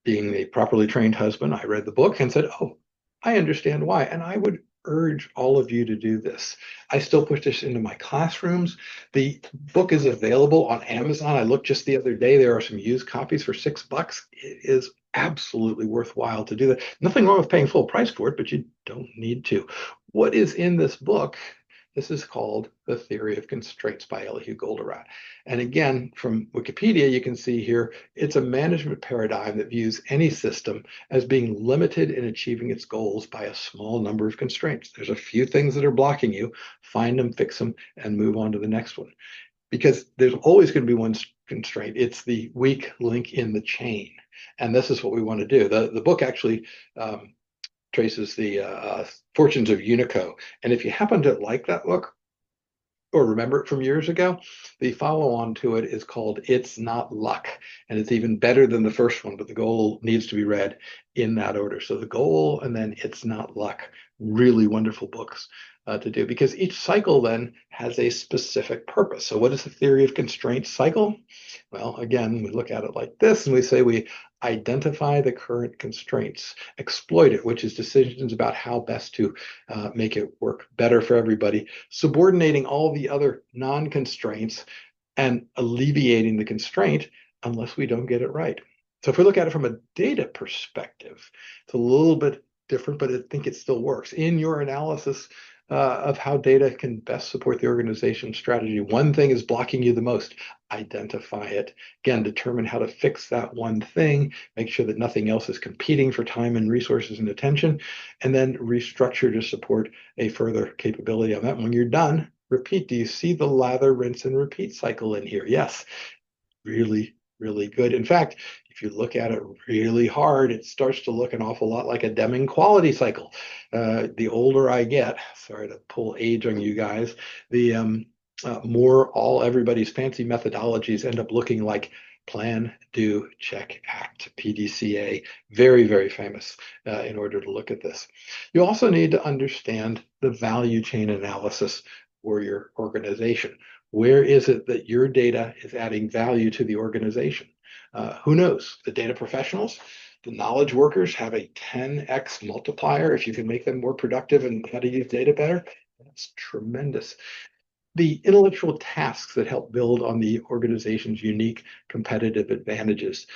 being a properly trained husband, I read the book and said, oh, I understand why. And I would urge all of you to do this. I still push this into my classrooms. The book is available on Amazon. I looked just the other day. There are some used copies for $6. It is absolutely worthwhile to do that. Nothing wrong with paying full price for it, but you don't need to. What is in this book? This is called The Theory of Constraints by Elihu Goldratt. And again, from Wikipedia, you can see here, it's a management paradigm that views any system as being limited in achieving its goals by a small number of constraints. There's a few things that are blocking you, find them, fix them, and move on to the next one. Because there's always going to be one constraint. It's the weak link in the chain. And this is what we want to do. The book actually traces the fortunes of Unico. And if you happen to like that book or remember it from years ago, the follow-on to it is called It's Not Luck. And it's even better than the first one, but the goal needs to be read in that order. So the goal and then It's Not Luck, really wonderful books to do, because each cycle then has a specific purpose. So what is the theory of constraints cycle? Well, again, we look at it like this and we say we identify the current constraints, exploit it, which is decisions about how best to make it work better for everybody, subordinating all the other non-constraints and alleviating the constraint unless we don't get it right. So if we look at it from a data perspective, it's a little bit different, but I think it still works. In your analysis of how data can best support the organization's strategy, one thing is blocking you the most. Identify it. Again, determine how to fix that one thing, make sure that nothing else is competing for time and resources and attention, and then restructure to support a further capability on that. When you're done, repeat. Do you see the lather, rinse, and repeat cycle in here? Yes, really, really good. In fact, if you look at it really hard, it starts to look an awful lot like a Deming quality cycle. The older I get, sorry to pull age on you guys, the more everybody's fancy methodologies end up looking like plan, do, check, act, PDCA. Very, very famous in order to look at this. You also need to understand the value chain analysis for your organization. Where is it that your data is adding value to the organization? Who knows? The data professionals, the knowledge workers have a 10x multiplier if you can make them more productive and how to use data better. That's tremendous. The intellectual tasks that help build on the organization's unique competitive advantages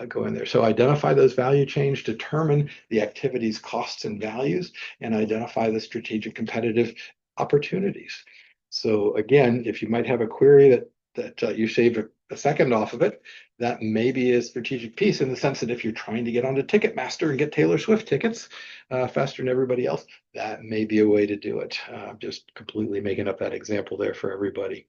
go in there. So identify those value chains, determine the activity's costs and values, and identify the strategic competitive opportunities. So again, if you might have a query that you saved a second off of it, that may be a strategic piece in the sense that if you're trying to get onto Ticketmaster and get Taylor Swift tickets faster than everybody else, that may be a way to do it. I'm just completely making up that example there for everybody.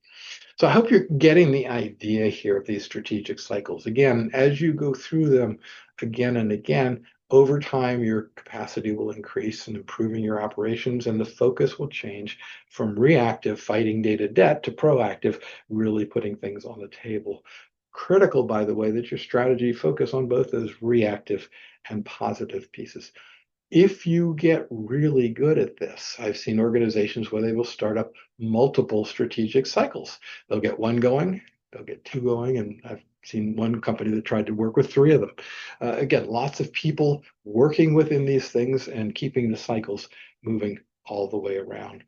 So I hope you're getting the idea here of these strategic cycles. Again, as you go through them again and again, over time, your capacity will increase in improving your operations, and the focus will change from reactive fighting data debt to proactive, really putting things on the table. Critical, by the way, that your strategy focus on both those reactive and positive pieces. If you get really good at this, I've seen organizations where they will start up multiple strategic cycles. They'll get one going, they'll get two going, and I've seen one company that tried to work with three of them. Again, lots of people working within these things and keeping the cycles moving all the way around.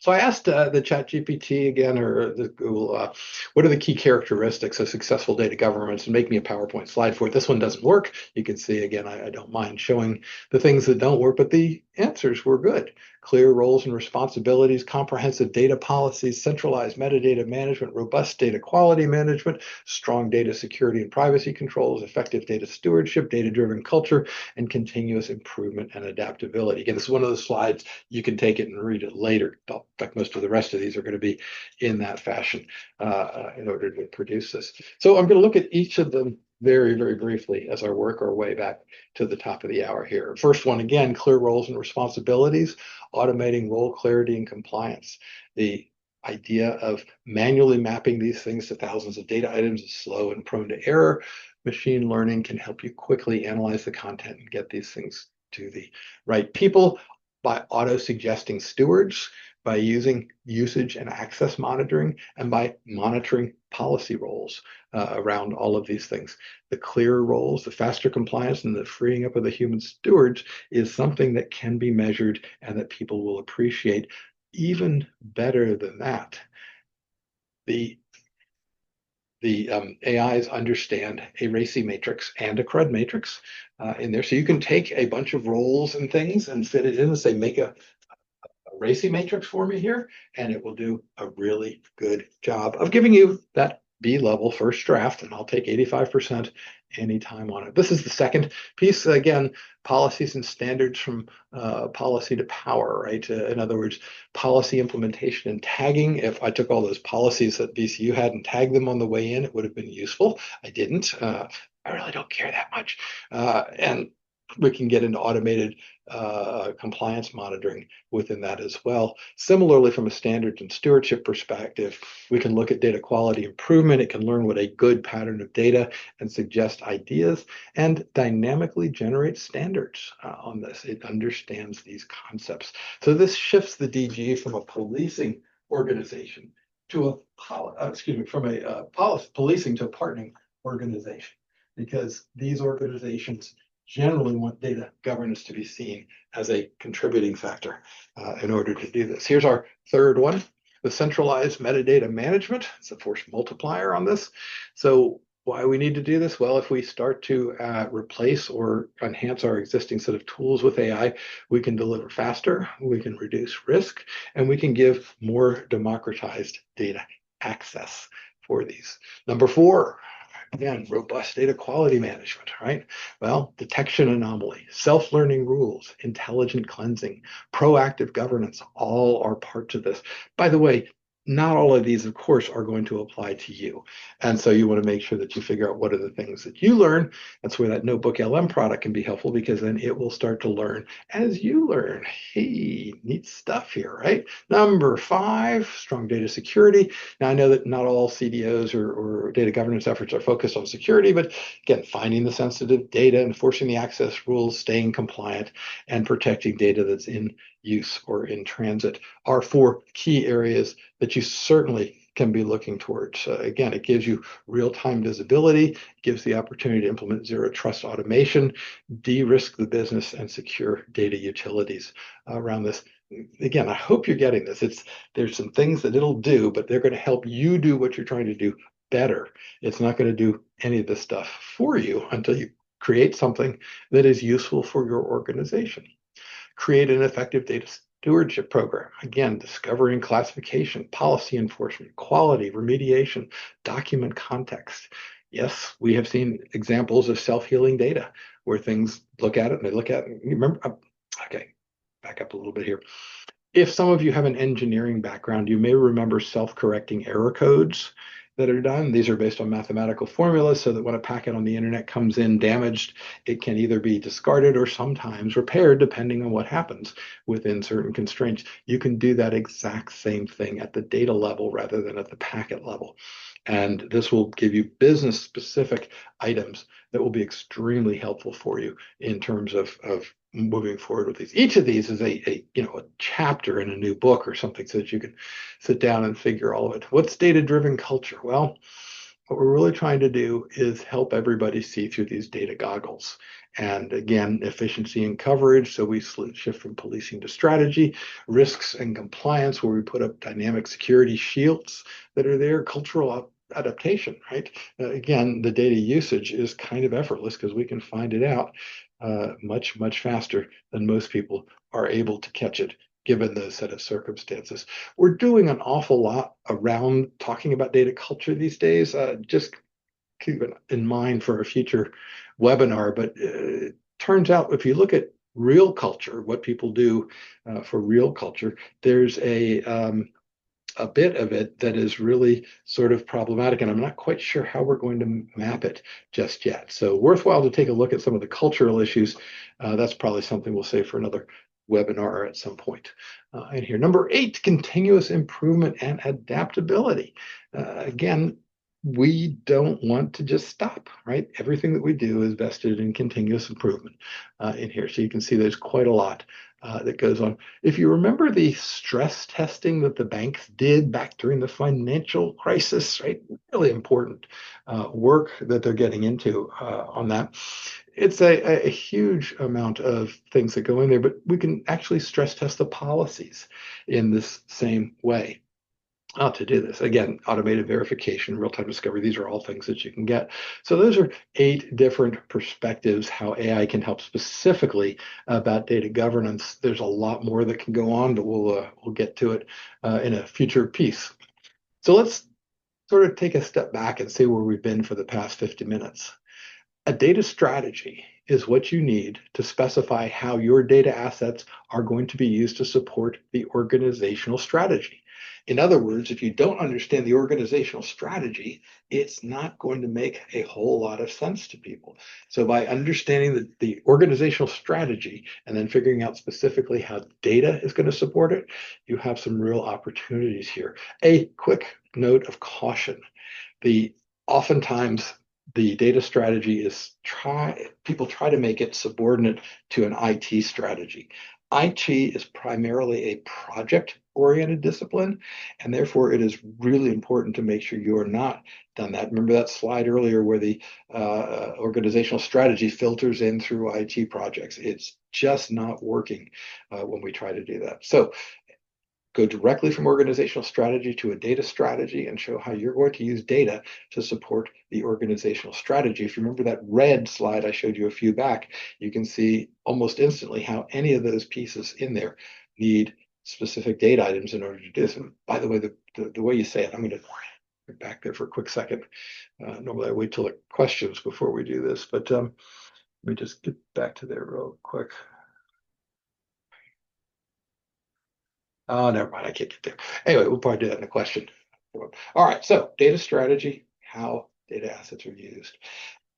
So I asked the ChatGPT again, or the Google, what are the key characteristics of successful data governance, and make me a PowerPoint slide for it. This one doesn't work. You can see, again, I don't mind showing the things that don't work, but the answers were good. Clear roles and responsibilities, comprehensive data policies, centralized metadata management, robust data quality management, strong data security and privacy controls, effective data stewardship, data-driven culture, and continuous improvement and adaptability. Again, this is one of the slides. You can take it and read it later. In fact, most of the rest of these are going to be in that fashion in order to produce this. So I'm going to look at each of them very, very briefly as I work our way back to the top of the hour here. First one, again, clear roles and responsibilities, automating role clarity and compliance. The idea of manually mapping these things to thousands of data items is slow and prone to error. Machine learning can help you quickly analyze the content and get these things to the right people by auto-suggesting stewards, by using usage and access monitoring and by monitoring policy roles around all of these things. The clearer roles, the faster compliance, and the freeing up of the human stewards is something that can be measured and that people will appreciate. Even better than that, the AIs understand a RACI matrix and a CRUD matrix in there. So you can take a bunch of roles and things and fit it in and say, make a RACI matrix for me here, and it will do a really good job of giving you that B-level first draft, and I'll take 85% anytime on it. This is the second piece. Again, policies and standards from policy to power, right? In other words, policy implementation and tagging. If I took all those policies that VCU had and tagged them on the way in, it would have been useful. I didn't. I really don't care that much. And we can get into automated compliance monitoring within that as well. Similarly, from a standards and stewardship perspective, we can look at data quality improvement. It can learn what a good pattern of data and suggest ideas and dynamically generate standards on this. It understands these concepts. So this shifts the DG from a policing organization to a policing to a partnering organization, because these organizations generally want data governance to be seen as a contributing factor in order to do this. Here's our third one, the centralized metadata management. It's a force multiplier on this. So why we need to do this? Well, if we start to replace or enhance our existing set of tools with AI, we can deliver faster, we can reduce risk, and we can give more democratized data access for these. Number 4, again, robust data quality management, right? Well, detection anomaly, self-learning rules, intelligent cleansing, proactive governance, all are parts of this. By the way, not all of these, of course, are going to apply to you. And so you want to make sure that you figure out what are the things that you learn. That's where that Notebook LM product can be helpful, because then it will start to learn as you learn. Hey, neat stuff here, right? Number 5, strong data security. Now, I know that not all CDOs or data governance efforts are focused on security, but again, finding the sensitive data, enforcing the access rules, staying compliant, and protecting data that's in use or in transit are 4 key areas that you certainly can be looking towards. Again, it gives you real-time visibility, gives the opportunity to implement zero trust automation, de-risk the business, and secure data utilities around this. Again, I hope you're getting this. There's some things that it'll do, but they're going to help you do what you're trying to do better. It's not going to do any of this stuff for you until you create something that is useful for your organization. Create an effective data stewardship program. Again, discovery and classification, policy enforcement, quality, remediation, document context. Yes, we have seen examples of self-healing data where things look at it and they look at it. You remember, okay, back up a little bit here. If some of you have an engineering background, you may remember self-correcting error codes that are done. These are based on mathematical formulas so that when a packet on the internet comes in damaged, it can either be discarded or sometimes repaired depending on what happens within certain constraints. You can do that exact same thing at the data level rather than at the packet level. And this will give you business specific items that will be extremely helpful for you in terms of moving forward with these. Each of these is a chapter in a new book or something so that you can sit down and figure all of it. What's data-driven culture? Well, what we're really trying to do is help everybody see through these data goggles. And again, efficiency and coverage. So we shift from policing to strategy, risks and compliance, where we put up dynamic security shields that are there, cultural adaptation, right? Again, the data usage is kind of effortless because we can find it out much, much faster than most people are able to catch it, given those set of circumstances. We're doing an awful lot around talking about data culture these days. Just keep it in mind for a future webinar, but it turns out if you look at real culture, what people do for real culture, there's a bit of it that is really sort of problematic, and I'm not quite sure how we're going to map it just yet. So worthwhile to take a look at some of the cultural issues. That's probably something we'll save for another webinar at some point in here. Number 8, continuous improvement and adaptability. Again, we don't want to just stop, right? Everything that we do is vested in continuous improvement in here. So you can see there's quite a lot that goes on. If you remember the stress testing that the banks did back during the financial crisis, right? Really important work that they're getting into on that. It's a huge amount of things that go in there, but we can actually stress test the policies in this same way to do this. Again, automated verification, real-time discovery, these are all things that you can get. So those are 8 different perspectives how AI can help specifically about data governance. There's a lot more that can go on, but we'll get to it in a future piece. So let's sort of take a step back and see where we've been for the past 50 minutes. A data strategy is what you need to specify how your data assets are going to be used to support the organizational strategy. In other words, if you don't understand the organizational strategy, it's not going to make a whole lot of sense to people. So by understanding the organizational strategy and then figuring out specifically how data is going to support it, you have some real opportunities here. A quick note of caution. Oftentimes the data strategy is people try to make it subordinate to an IT strategy. IT is primarily a project-oriented discipline, and therefore it is really important to make sure you are not done that. Remember that slide earlier where the organizational strategy filters in through IT projects. It's just not working when we try to do that. So go directly from organizational strategy to a data strategy and show how you're going to use data to support the organizational strategy. If you remember that red slide I showed you a few back, you can see almost instantly how any of those pieces in there need specific data items in order to do this. And by the way, the way you say it, I'm going to get back there for a quick second. Normally I wait till the questions before we do this, but let me just get back to there real quick. Oh, never mind. I can't get there. Anyway, we'll probably do that in a question. All right. So data strategy, how data assets are used.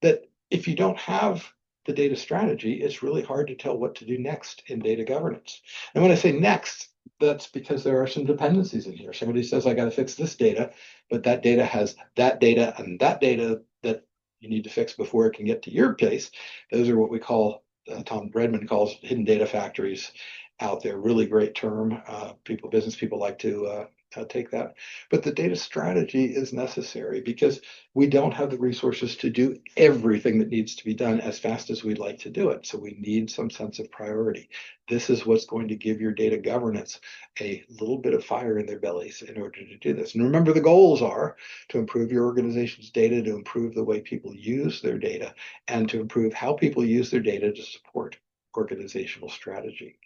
That if you don't have the data strategy, it's really hard to tell what to do next in data governance. And when I say next, that's because there are some dependencies in here. Somebody says, I got to fix this data, but that data has that data and that data that you need to fix before it can get to your place. Those are what we call, Tom Redmond calls hidden data factories out there. Really great term. Business people like to take that. But the data strategy is necessary because we don't have the resources to do everything that needs to be done as fast as we'd like to do it. So we need some sense of priority. This is what's going to give your data governance a little bit of fire in their bellies in order to do this. And remember, the goals are to improve your organization's data, to improve the way people use their data, and to improve how people use their data to support organizational strategy.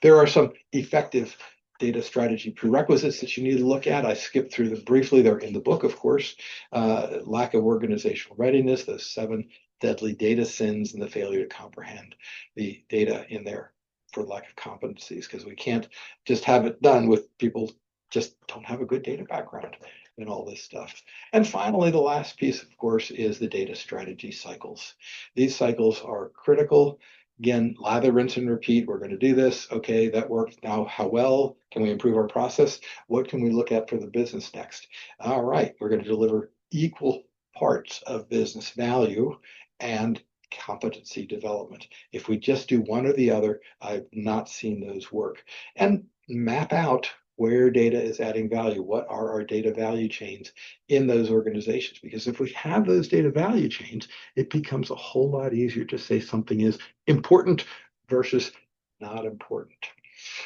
There are some effective data strategy prerequisites that you need to look at. I skipped through them briefly. They're in the book, of course. Lack of organizational readiness, those 7 deadly data sins, and the failure to comprehend the data in there for lack of competencies, because we can't just have it done with people just don't have a good data background and all this stuff. And finally, the last piece, of course, is the data strategy cycles. These cycles are critical. Again, lather, rinse, and repeat. We're going to do this. Okay, that worked. Now, how well can we improve our process? What can we look at for the business next? All right, we're going to deliver equal parts of business value and competency development. If we just do one or the other, I've not seen those work. And map out where data is adding value. What are our data value chains in those organizations? Because if we have those data value chains, it becomes a whole lot easier to say something is important versus not important.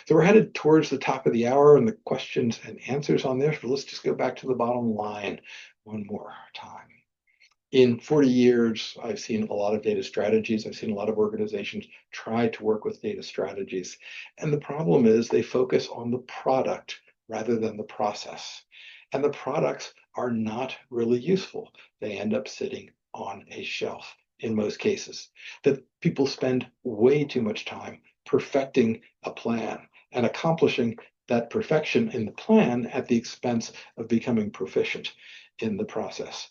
So we're headed towards the top of the hour and the questions and answers on this, but let's just go back to the bottom line one more time. In 40 years, I've seen a lot of data strategies. I've seen a lot of organizations try to work with data strategies. And the problem is they focus on the product rather than the process. And the products are not really useful. They end up sitting on a shelf in most cases. That people spend way too much time perfecting a plan and accomplishing that perfection in the plan at the expense of becoming proficient in the process.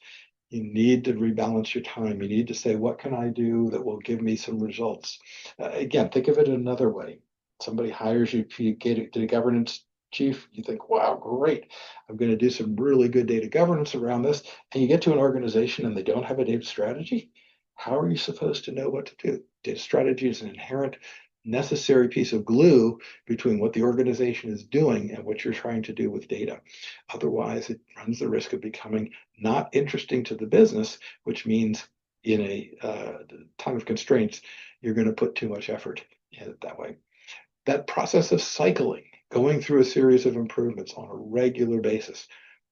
You need to rebalance your time. You need to say, what can I do that will give me some results? Again, think of it another way. Somebody hires you to get data governance chief, you think, wow, great. I'm going to do some really good data governance around this. And you get to an organization and they don't have a data strategy. How are you supposed to know what to do? Data strategy is an inherent necessary piece of glue between what the organization is doing and what you're trying to do with data. Otherwise, it runs the risk of becoming not interesting to the business, which means in a time of constraints, you're going to put too much effort in it that way. That process of cycling, going through a series of improvements on a regular basis,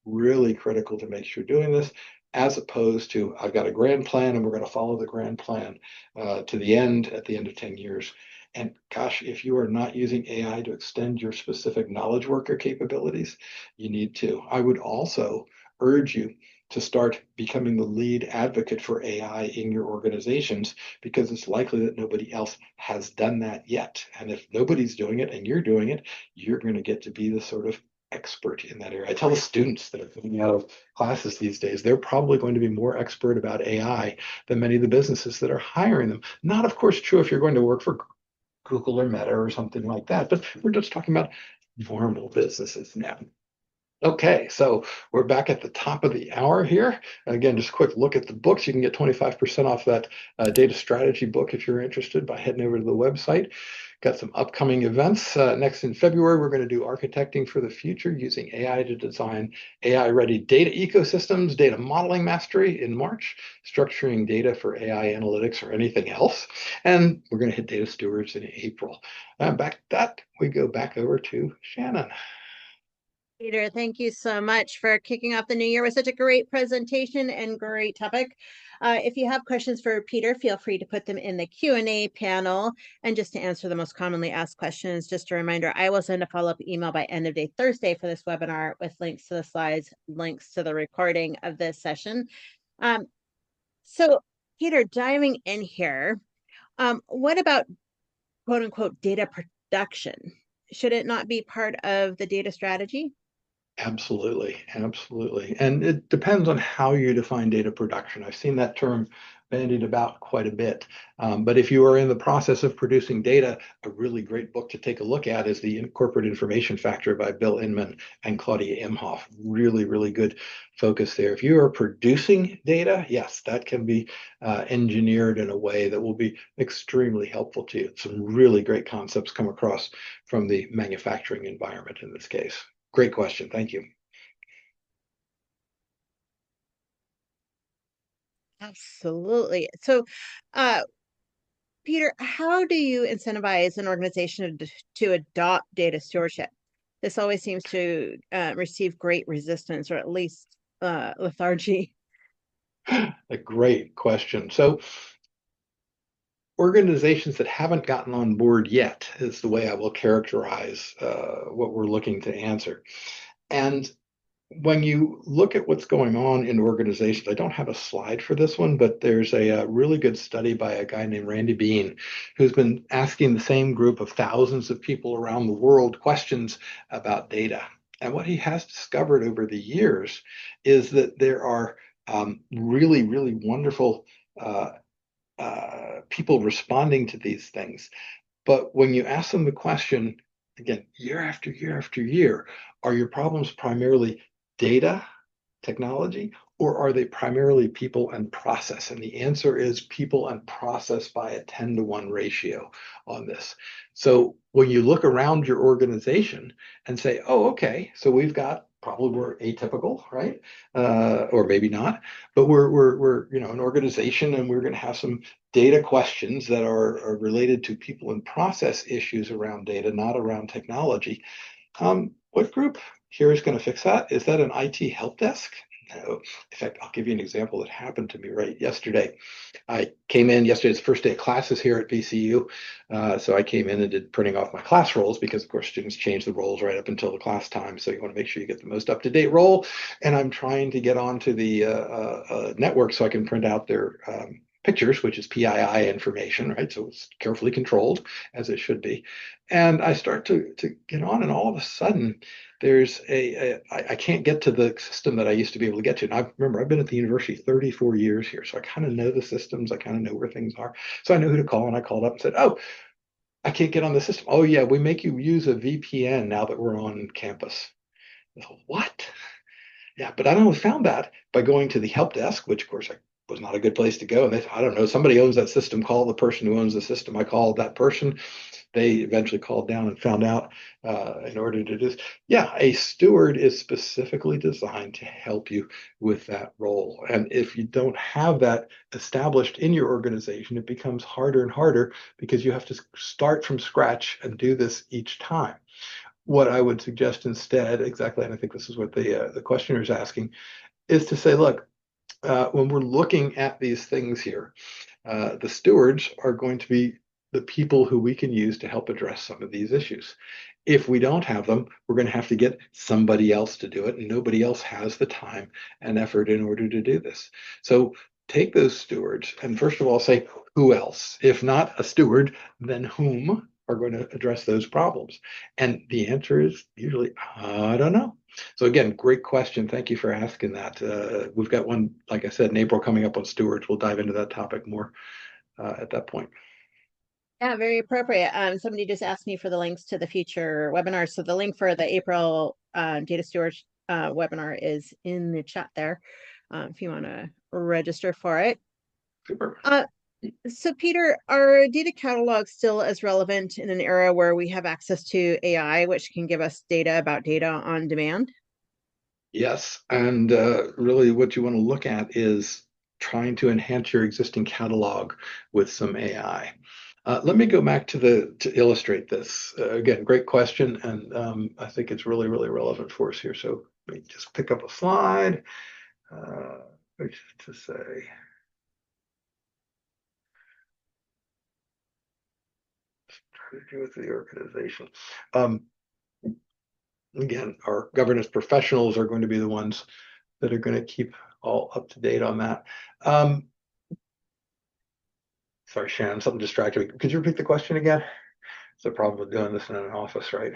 really critical to make sure you're doing this, as opposed to I've got a grand plan and we're going to follow the grand plan to the end at the end of 10 years. And gosh, if you are not using AI to extend your specific knowledge worker capabilities, you need to. I would also urge you to start becoming the lead advocate for AI in your organizations, because it's likely that nobody else has done that yet. And if nobody's doing it and you're doing it, you're going to get to be the sort of expert in that area. I tell the students that are coming out of classes these days, they're probably going to be more expert about AI than many of the businesses that are hiring them. Not, of course, true if you're going to work for Google or Meta or something like that, but we're just talking about normal businesses now. Okay, so we're back at the top of the hour here. Again, just a quick look at the books. You can get 25% off that data strategy book if you're interested by heading over to the website. Got some upcoming events. Next in February, we're going to do Architecting for the Future using AI to design AI-ready data ecosystems, data modeling mastery in March, structuring data for AI analytics or anything else. And we're going to hit data stewards in April. Back that, we go back over to Shannon. Peter, thank you so much for kicking off the new year with such a great presentation and great topic. If you have questions for Peter, feel free to put them in the Q&A panel. And just to answer the most commonly asked questions, just a reminder, I will send a follow-up email by end of day Thursday for this webinar with links to the slides, links to the recording of this session. So Peter, diving in here, what about quote unquote data production? Should it not be part of the data strategy? Absolutely, absolutely. And it depends on how you define data production. I've seen that term bandied about quite a bit. But if you are in the process of producing data, a really great book to take a look at is The Corporate Information Factor by Bill Inman and Claudia Imhoff. Really, really good focus there. If you are producing data, yes, that can be engineered in a way that will be extremely helpful to you. Some really great concepts come across from the manufacturing environment in this case. Great question. Thank you. Absolutely. So, Peter, how do you incentivize an organization to adopt data stewardship? This always seems to receive great resistance, or at least lethargy. A great question. So, organizations that haven't gotten on board yet is the way I will characterize what we're looking to answer. And when you look at what's going on in organizations, I don't have a slide for this one, but there's a really good study by a guy named Randy Bean, who's been asking the same group of thousands of people around the world questions about data. And what he has discovered over the years is that there are really, really wonderful people responding to these things. But when you ask them the question, again, year after year after year, are your problems primarily data, technology, or are they primarily people and process? And the answer is people and process by a 10-to-1 ratio on this. So when you look around your organization and say, oh, okay, so we've got probably we're atypical, right? Or maybe not, but we're an organization and we're going to have some data questions that are related to people and process issues around data, not around technology. What group here is going to fix that? Is that an IT help desk? No. In fact, I'll give you an example that happened to me right yesterday. I came in yesterday, it's the first day of classes here at VCU. So I came in and did printing off my class rolls because, of course, students change the rolls right up until the class time. So you want to make sure you get the most up-to-date roll. And I'm trying to get onto the network so I can print out their pictures, which is PII information, right? So it's carefully controlled, as it should be. And I start to get on, and all of a sudden, there's I can't get to the system that I used to be able to get to. And I remember I've been at the university 34 years here, so I kind of know the systems. I kind of know where things are. So I know who to call, and I called up and said, oh, I can't get on the system. Oh yeah, we make you use a VPN now that we're on campus. What? Yeah, but I only found that by going to the help desk, which of course I was not a good place to go. And I don't know, somebody owns that system, call the person who owns the system. I called that person. They eventually called down and found out in order to do this. Yeah, a steward is specifically designed to help you with that role. And if you don't have that established in your organization, it becomes harder and harder because you have to start from scratch and do this each time. What I would suggest instead, exactly, and I think this is what the questioner is asking, is to say, look, when we're looking at these things here, the stewards are going to be the people who we can use to help address some of these issues. If we don't have them, we're going to have to get somebody else to do it, and nobody else has the time and effort in order to do this. So take those stewards and first of all say, who else? If not a steward, then whom are going to address those problems? And the answer is usually, I don't know. So again, great question. Thank you for asking that. We've got one, like I said, in April coming up on stewards. We'll dive into that topic more at that point. Yeah, very appropriate. Somebody just asked me for the links to the future webinars. So the link for the April data storage webinar is in the chat there if you want to register for it. Super. So Peter, are data catalogs still as relevant in an era where we have access to AI, which can give us data about data on demand? Yes, and really what you want to look at is trying to enhance your existing catalog with some AI. Let me go back to illustrate this. Again, great question, and I think it's really, really relevant for us here. So let me just pick up a slide, which is to say, strategy with the organization. Again, our governance professionals are going to be the ones that are going to keep all up to date on that. Sorry, Shannon, something distracted me. Could you repeat the question again? It's the problem with doing this in an office, right?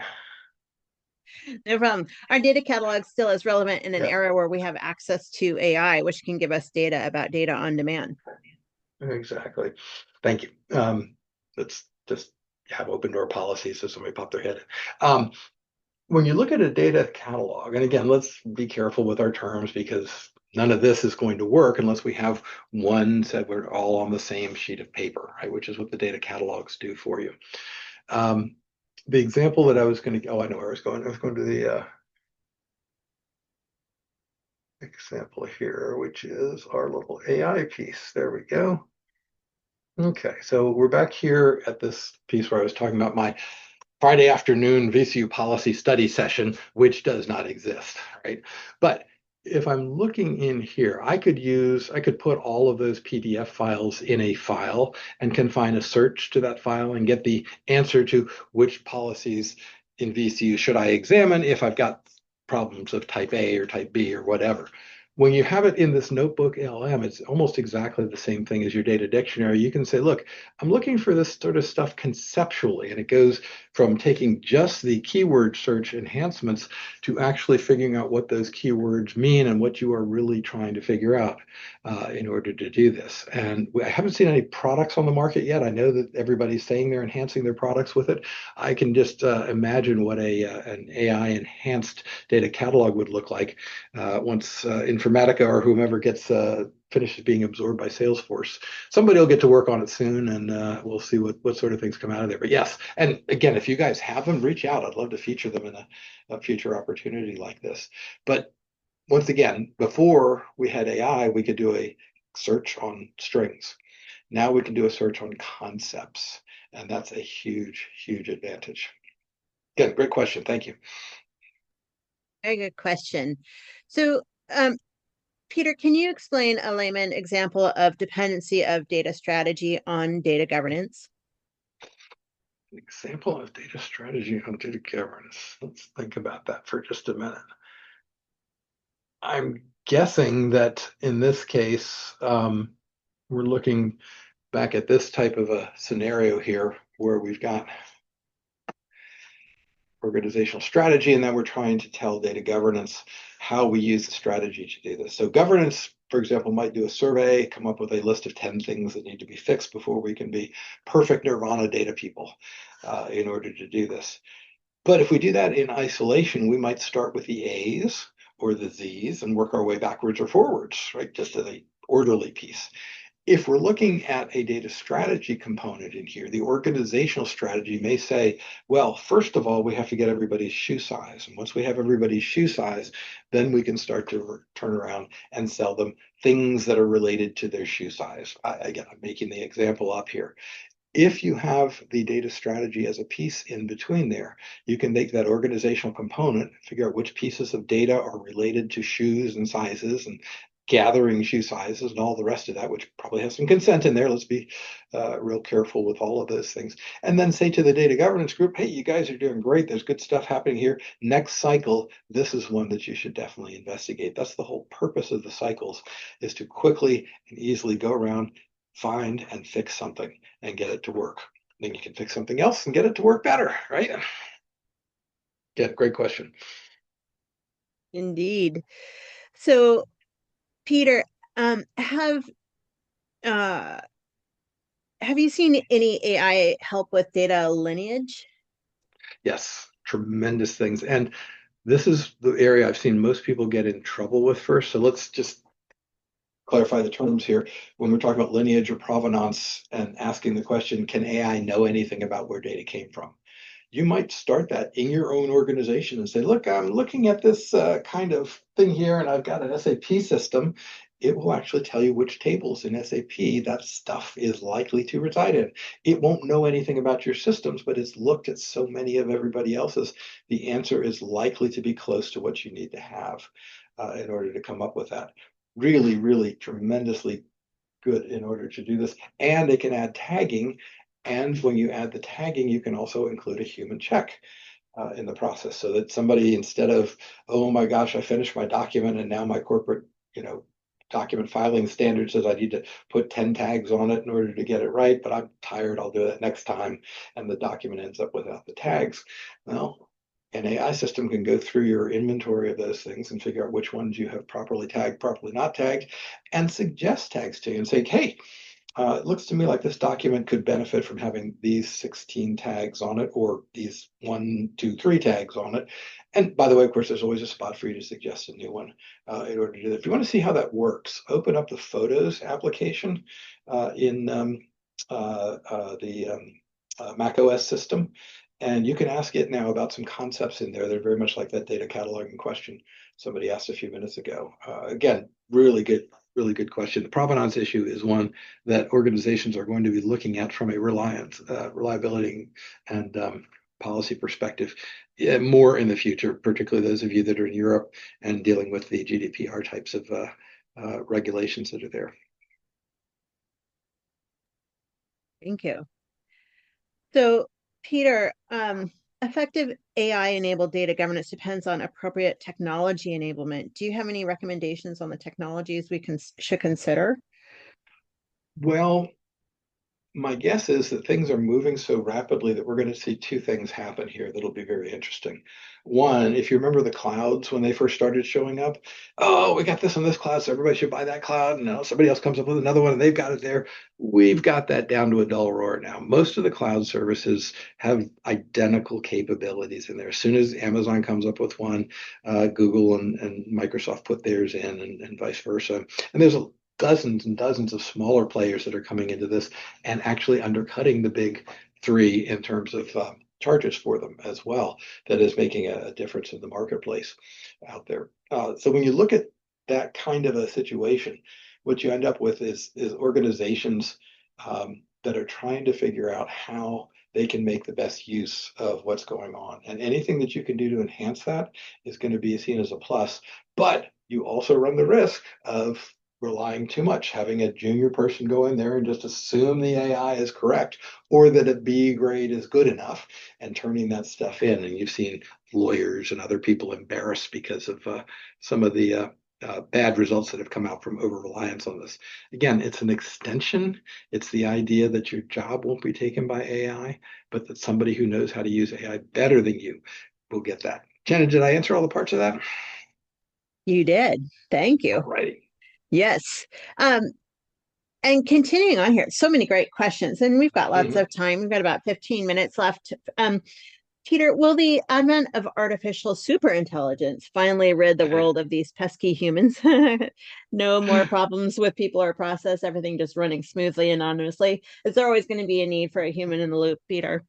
No problem. Are data catalogs still as relevant in an Yeah. era where we have access to AI, which can give us data about data on demand? Exactly. Thank you. Let's just have open door policies so somebody pop their head in. When you look at a data catalog, and again, let's be careful with our terms because none of this is going to work unless we have one said we're all on the same sheet of paper, right? Which is what the data catalogs do for you. The example that I was going to, I know where I was going. I was going to the example here, which is our little AI piece. There we go. Okay, so we're back here at this piece where I was talking about my Friday afternoon VCU policy study session, which does not exist, right? But if I'm looking in here, I could put all of those PDF files in a file and confine a search to that file and get the answer to which policies in VCU should I examine if I've got problems of type A or type B or whatever. When you have it in this notebook LM, it's almost exactly the same thing as your data dictionary. You can say, look, I'm looking for this sort of stuff conceptually, and it goes from taking just the keyword search enhancements to actually figuring out what those keywords mean and what you are really trying to figure out in order to do this. And I haven't seen any products on the market yet. I know that everybody's saying they're enhancing their products with it. I can just imagine what an AI enhanced data catalog would look like once Informatica or whomever gets finishes being absorbed by Salesforce. Somebody will get to work on it soon, and we'll see what sort of things come out of there. But yes, and again, if you guys have them, reach out. I'd love to feature them in a future opportunity like this. But once again, before we had AI, we could do a search on strings. Now we can do a search on concepts, and that's a huge, huge advantage. Again, great question. Thank you. Very good question. So, Peter, can you explain a layman example of dependency of data strategy on data governance? An example of data strategy on data governance. Let's think about that for just a minute. I'm guessing that in this case, we're looking back at this type of a scenario here where we've got organizational strategy, and then we're trying to tell data governance how we use the strategy to do this. So governance, for example, might do a survey, come up with a list of 10 things that need to be fixed before we can be perfect nirvana data people in order to do this. But if we do that in isolation, we might start with the A's or the Z's and work our way backwards or forwards, right? Just as an orderly piece. If we're looking at a data strategy component in here, the organizational strategy may say, well, first of all, we have to get everybody's shoe size. And once we have everybody's shoe size, then we can start to turn around and sell them things that are related to their shoe size. Again, I'm making the example up here. If you have the data strategy as a piece in between there, you can make that organizational component, figure out which pieces of data are related to shoes and sizes and gathering shoe sizes and all the rest of that, which probably has some consent in there. Let's be real careful with all of those things. And then say to the data governance group, hey, you guys are doing great. There's good stuff happening here. Next cycle, this is one that you should definitely investigate. That's the whole purpose of the cycles, is to quickly and easily go around, find and fix something and get it to work. Then you can fix something else and get it to work better, right? Yeah, great question. Indeed. So, Peter, have you seen any AI help with data lineage? Yes, tremendous things. And this is the area I've seen most people get in trouble with first. So let's just clarify the terms here. When we're talking about lineage or provenance and asking the question, can AI know anything about where data came from? You might start that in your own organization and say, look, I'm looking at this kind of thing here, and I've got an SAP system. It will actually tell you which tables in SAP that stuff is likely to reside in. It won't know anything about your systems, but it's looked at so many of everybody else's. The answer is likely to be close to what you need to have in order to come up with that. Really, really tremendously good in order to do this. And they can add tagging. And when you add the tagging, you can also include a human check in the process, so that somebody, instead of, oh my gosh, I finished my document and now my corporate, document filing standard says I need to put 10 tags on it in order to get it right, but I'm tired, I'll do that next time, and the document ends up without the tags. Well, an AI system can go through your inventory of those things and figure out which ones you have properly tagged, properly not tagged, and suggest tags to you and say, hey, it looks to me like this document could benefit from having these 16 tags on it, or these 1, 2, 3 tags on it. And by the way, of course, there's always a spot for you to suggest a new one in order to do that. If you want to see how that works, open up the Photos application in the Mac OS system, and you can ask it now about some concepts in there. They're very much like that data cataloging question somebody asked a few minutes ago. Again, really good question. The provenance issue is one that organizations are going to be looking at from a reliability and policy perspective more in the future, particularly those of you that are in Europe and dealing with the GDPR types of regulations that are there. Thank you. So, Peter, effective AI-enabled data governance depends on appropriate technology enablement. Do you have any recommendations on the technologies we should consider? Well, my guess is that things are moving so rapidly that we're going to see two things happen here that'll be very interesting. One, if you remember the clouds when they first started showing up, oh, we got this on this cloud, so everybody should buy that cloud. And now somebody else comes up with another one and they've got it there. We've got that down to a dull roar now. Most of the cloud services have identical capabilities in there. As soon as Amazon comes up with one, Google and Microsoft put theirs in, and vice versa. And there's dozens and dozens of smaller players that are coming into this and actually undercutting the big three in terms of charges for them as well. That is making a difference in the marketplace out there. So when you look at that kind of a situation, what you end up with is organizations that are trying to figure out how they can make the best use of what's going on. And anything that you can do to enhance that is going to be seen as a plus. But you also run the risk of relying too much, having a junior person go in there and just assume the AI is correct, or that a B grade is good enough, and turning that stuff in. And you've seen lawyers and other people embarrassed because of some of the bad results that have come out from over-reliance on this. Again, it's an extension. It's the idea that your job won't be taken by AI, but that somebody who knows how to use AI better than you we'll get that. Jenna, did I answer all the parts of that? You did. Thank you. All righty. Yes. And continuing on here, so many great questions, and we've got lots of time. We've got about 15 minutes left. Peter, will the advent of artificial superintelligence finally rid the world of these pesky humans? No more problems with people or process, everything just running smoothly anonymously. Is there always going to be a need for a human in the loop, Peter?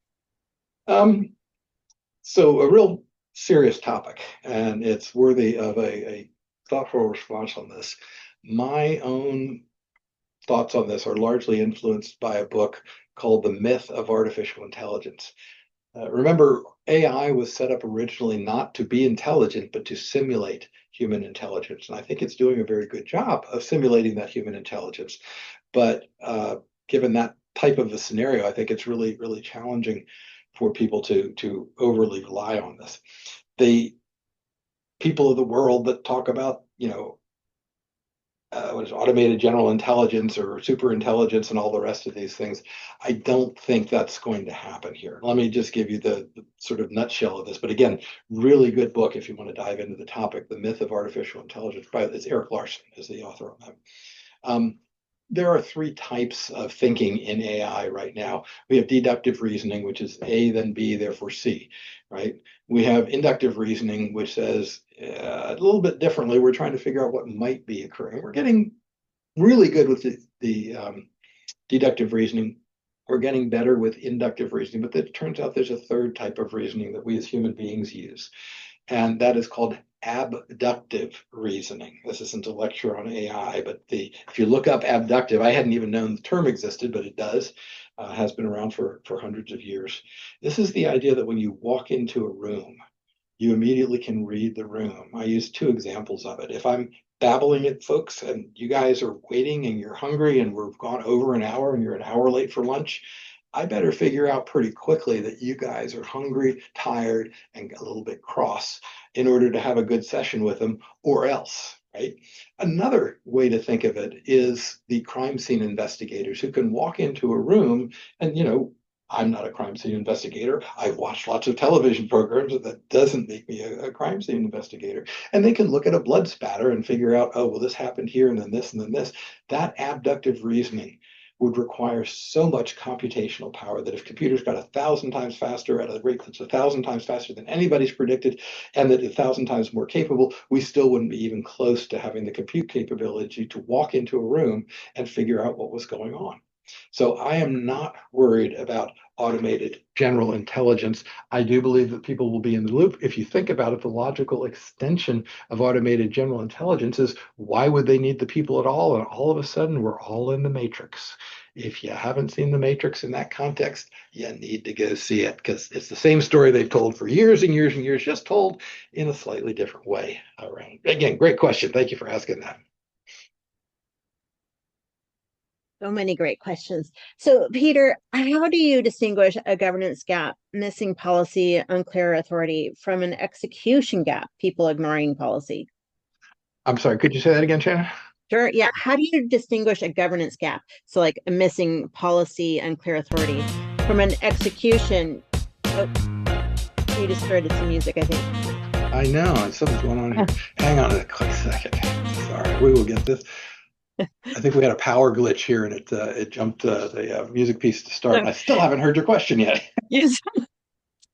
So a real serious topic, and it's worthy of a thoughtful response on this. My own thoughts on this are largely influenced by a book called The Myth of Artificial Intelligence. Remember, AI was set up originally not to be intelligent, but to simulate human intelligence. And I think it's doing a very good job of simulating that human intelligence. But given that type of a scenario, I think it's really, really challenging for people to overly rely on this. The people of the world that talk about, what is automated general intelligence or super intelligence and all the rest of these things, I don't think that's going to happen here. Let me just give you the sort of nutshell of this. But again, really good book if you want to dive into the topic, The Myth of Artificial Intelligence. It's Eric Larson is the author on that. There are three types of thinking in AI right now. We have deductive reasoning, which is A, then B, therefore C, right? We have inductive reasoning, which says a little bit differently. We're trying to figure out what might be occurring. We're getting really good with the deductive reasoning. We're getting better with inductive reasoning, but it turns out there's a third type of reasoning that we as human beings use, and that is called abductive reasoning. This isn't a lecture on AI, but if you look up abductive, I hadn't even known the term existed, but it does, has been around for hundreds of years. This is the idea that when you walk into a room, you immediately can read the room. I use two examples of it. If I'm babbling at folks and you guys are waiting and you're hungry and we've gone over an hour and you're an hour late for lunch, I better figure out pretty quickly that you guys are hungry, tired, and a little bit cross in order to have a good session with them, or else, right? Another way to think of it is the crime scene investigators who can walk into a room and, I'm not a crime scene investigator. I've watched lots of television programs. That doesn't make me a crime scene investigator. And they can look at a blood spatter and figure out, oh, well, this happened here and then this and then this. That abductive reasoning would require so much computational power that if computers got 1,000 times faster at a rate that's 1,000 times faster than anybody's predicted, and that 1,000 times more capable, we still wouldn't be even close to having the compute capability to walk into a room and figure out what was going on. So I am not worried about automated general intelligence. I do believe that people will be in the loop. If you think about it, the logical extension of automated general intelligence is, why would they need the people at all? And all of a sudden, we're all in the Matrix. If you haven't seen the Matrix in that context, you need to go see it, because it's the same story they've told for years and years and years, just told in a slightly different way around. Again, great question. Thank you for asking that. So many great questions. So, Peter, how do you distinguish a governance gap, missing policy, unclear authority, from an execution gap, people ignoring policy? I'm sorry, could you say that again, Shannon? Sure. Yeah. How do you distinguish a governance gap? So, like a missing policy, unclear authority, from an execution. Oh, you just started some music, I think. I know. Something's going on here. Hang on a quick second. Sorry, we will get this. I think we had a power glitch here, and it jumped the music piece to start. And I still haven't heard your question yet. Yes,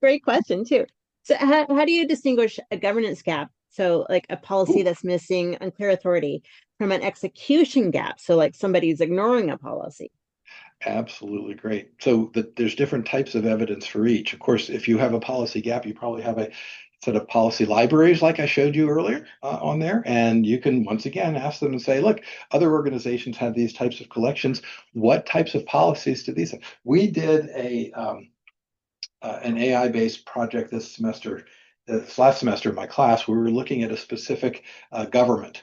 great question too. So, how do you distinguish a governance gap? So, like a policy that's missing unclear authority, from an execution gap. So, like somebody's ignoring a policy. Absolutely great. So there's different types of evidence for each. Of course, if you have a policy gap, you probably have a set of policy libraries like I showed you earlier on there. And you can, once again, ask them and say, look, other organizations have these types of collections. What types of policies do these have? We did an AI-based project this semester. This last semester in my class, we were looking at a specific governance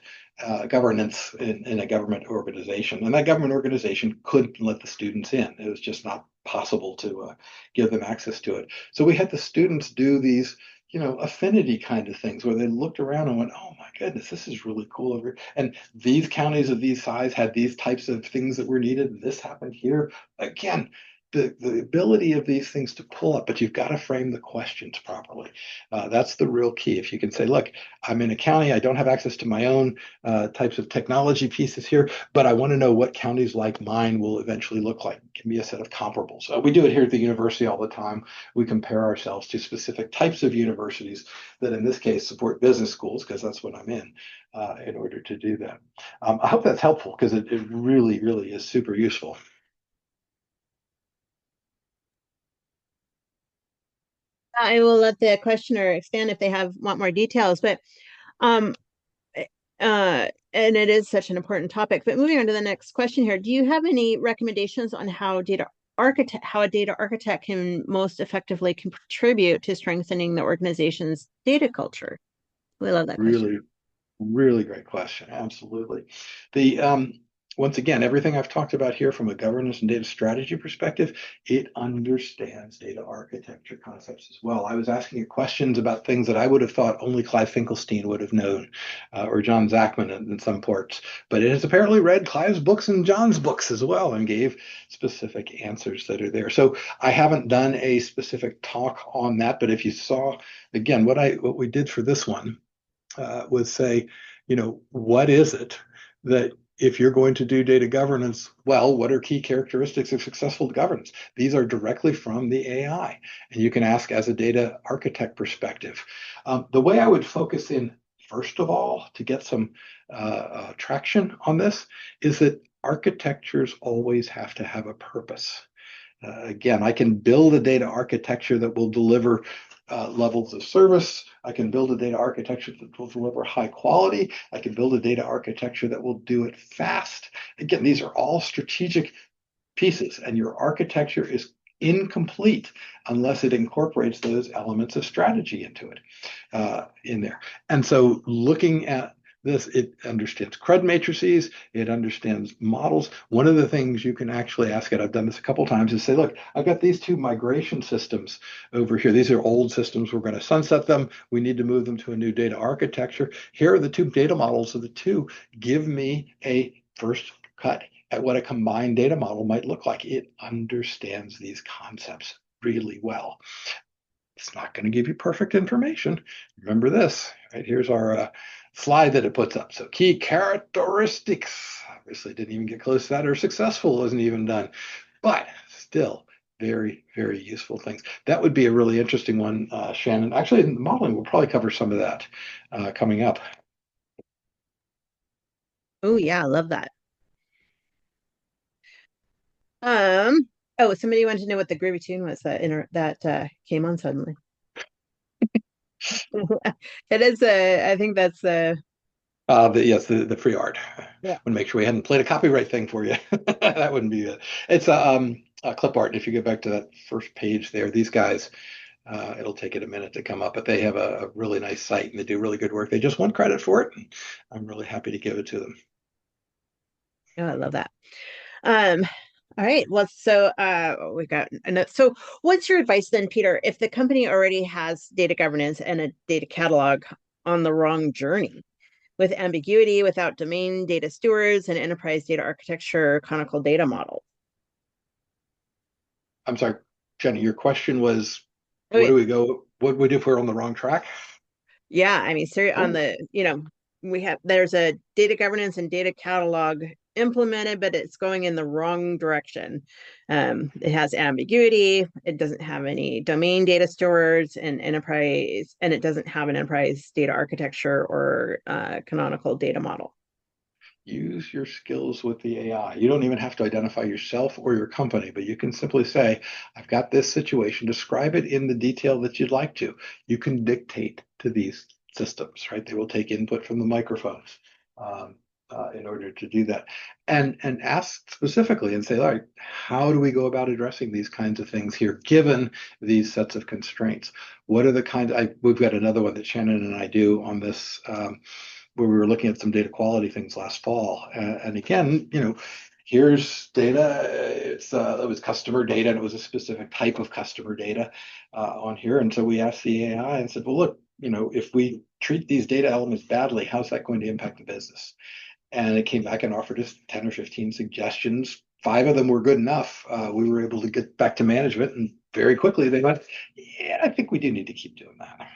in a government organization. And that government organization couldn't let the students in. It was just not possible to give them access to it. So we had the students do these affinity kind of things where they looked around and went, oh my goodness, this is really cool over here. And these counties of these size had these types of things that were needed. And this happened here. Again, the ability of these things to pull up, but you've got to frame the questions properly. That's the real key. If you can say, look, I'm in a county, I don't have access to my own types of technology pieces here, but I want to know what counties like mine will eventually look like. Give me a set of comparables. We do it here at the university all the time. We compare ourselves to specific types of universities that in this case support business schools, because that's what I'm in order to do that. I hope that's helpful because it really, really is super useful. I will let the questioner expand if they want more details, but um, and it is such an important topic. But moving on to the next question here, do you have any recommendations on how a data architect can most effectively contribute to strengthening the organization's data culture? We love that question. Really, really great question. Absolutely. The once again, everything I've talked about here from a governance and data strategy perspective, it understands data architecture concepts as well. I was asking it questions about things that I would have thought only Clive Finkelstein would have known, or John Zachman in some parts. But it has apparently read Clive's books and John's books as well and gave specific answers that are there. So I haven't done a specific talk on that, but if you saw, again, what we did for this one was say, what is it that if you're going to do data governance, well, what are key characteristics of successful governance? These are directly from the AI, and you can ask as a data architect perspective. The way I would focus in, first of all, to get some traction on this, is that architectures always have to have a purpose. Again, I can build a data architecture that will deliver levels of service. I can build a data architecture that will deliver high quality. I can build a data architecture that will do it fast. Again, these are all strategic pieces, and your architecture is incomplete unless it incorporates those elements of strategy into it in there. And so looking at this, it understands CRUD matrices, it understands models. One of the things you can actually ask it, I've done this a couple times, is say, look, I've got these two migration systems over here. These are old systems. We're going to sunset them. We need to move them to a new data architecture. Here are the two data models of the two. Give me a first cut at what a combined data model might look like. It understands these concepts really well. It's not going to give you perfect information. Remember this, right? Here's our slide that it puts up. So key characteristics, obviously didn't even get close to that, or successful wasn't even done, but still very, very useful things. That would be a really interesting one, Shannon. Actually, in modeling, we'll probably cover some of that coming up. Oh yeah, I love that. Oh, somebody wanted to know what the groovy tune was that came on suddenly. It is I think that's yes, the free art. Yeah. Want to make sure we hadn't played a copyright thing for you. That wouldn't be it. It's a clip art. If you get back to that first page there, these guys, it'll take it a minute to come up, but they have a really nice site and they do really good work. They just want credit for it. And I'm really happy to give it to them. Oh, I love that. All right. Well, so we got so what's your advice then, Peter, if the company already has data governance and a data catalog on the wrong journey with ambiguity, without domain data stewards and enterprise data architecture, canonical data model? I'm sorry, Jenny, your question was, Oh, where do we go? What do we do if we're on the wrong track? yeah, I mean, on the, there's a data governance and data catalog implemented, but it's going in the wrong direction. It has ambiguity. It doesn't have any domain data stewards and enterprise, and it doesn't have an enterprise data architecture or canonical data model. Use your skills with the AI. You don't even have to identify yourself or your company, but you can simply say, I've got this situation, describe it in the detail that you'd like to. You can dictate to these systems, right? They will take input from the microphones in order to do that. And ask specifically and say, all right, how do we go about addressing these kinds of things here, given these sets of constraints? What are the kinds, we've got another one that Shannon and I do on this, where we were looking at some data quality things last fall. And again, here's data. It was customer data, and it was a specific type of customer data on here. And so we asked the AI and said, well, look, if we treat these data elements badly, how's that going to impact the business? And it came back and offered us 10 or 15 suggestions 5 of them were good enough. We were able to get back to management, and very quickly they went, yeah, I think we do need to keep doing that.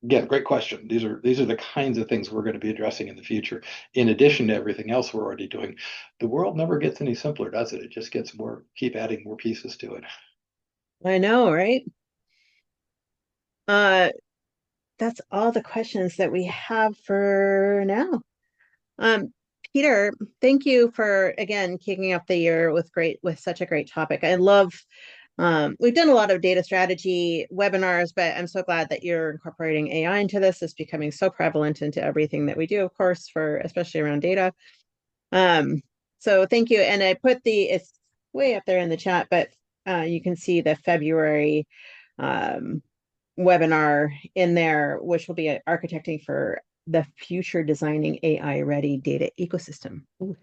Again, great question. These are the kinds of things we're going to be addressing in the future. In addition to everything else we're already doing, the world never gets any simpler, does it? It just gets more, keep adding more pieces to it. I know, right? That's all the questions that we have for now. Peter, thank you for again kicking off the year with such a great topic. I love we've done a lot of data strategy webinars, but I'm so glad that you're incorporating AI into this. It's becoming so prevalent into everything that we do, of course, for especially around data. So thank you. And I put it's way up there in the chat, but you can see the February webinar in there, which will be architecting for the future designing AI ready data ecosystem. Ooh.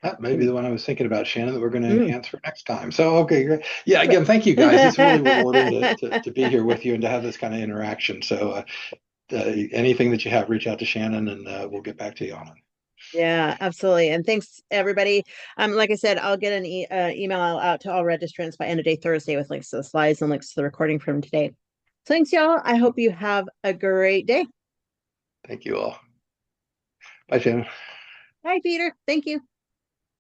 That may be the one I was thinking about, Shannon, that we're going to enhance for next time. So, okay, great. Yeah, again, thank you guys. It's really rewarding to be here with you and to have this kind of interaction. So anything that you have, reach out to Shannon and we'll get back to you on it. Yeah, absolutely. And thanks, everybody. Like I said, I'll get an email out to all registrants by end of day Thursday with links to the slides and links to the recording from today. So thanks, y'all. I hope you have a great day. Thank you all. Bye, Shannon. Bye, Peter. Thank you.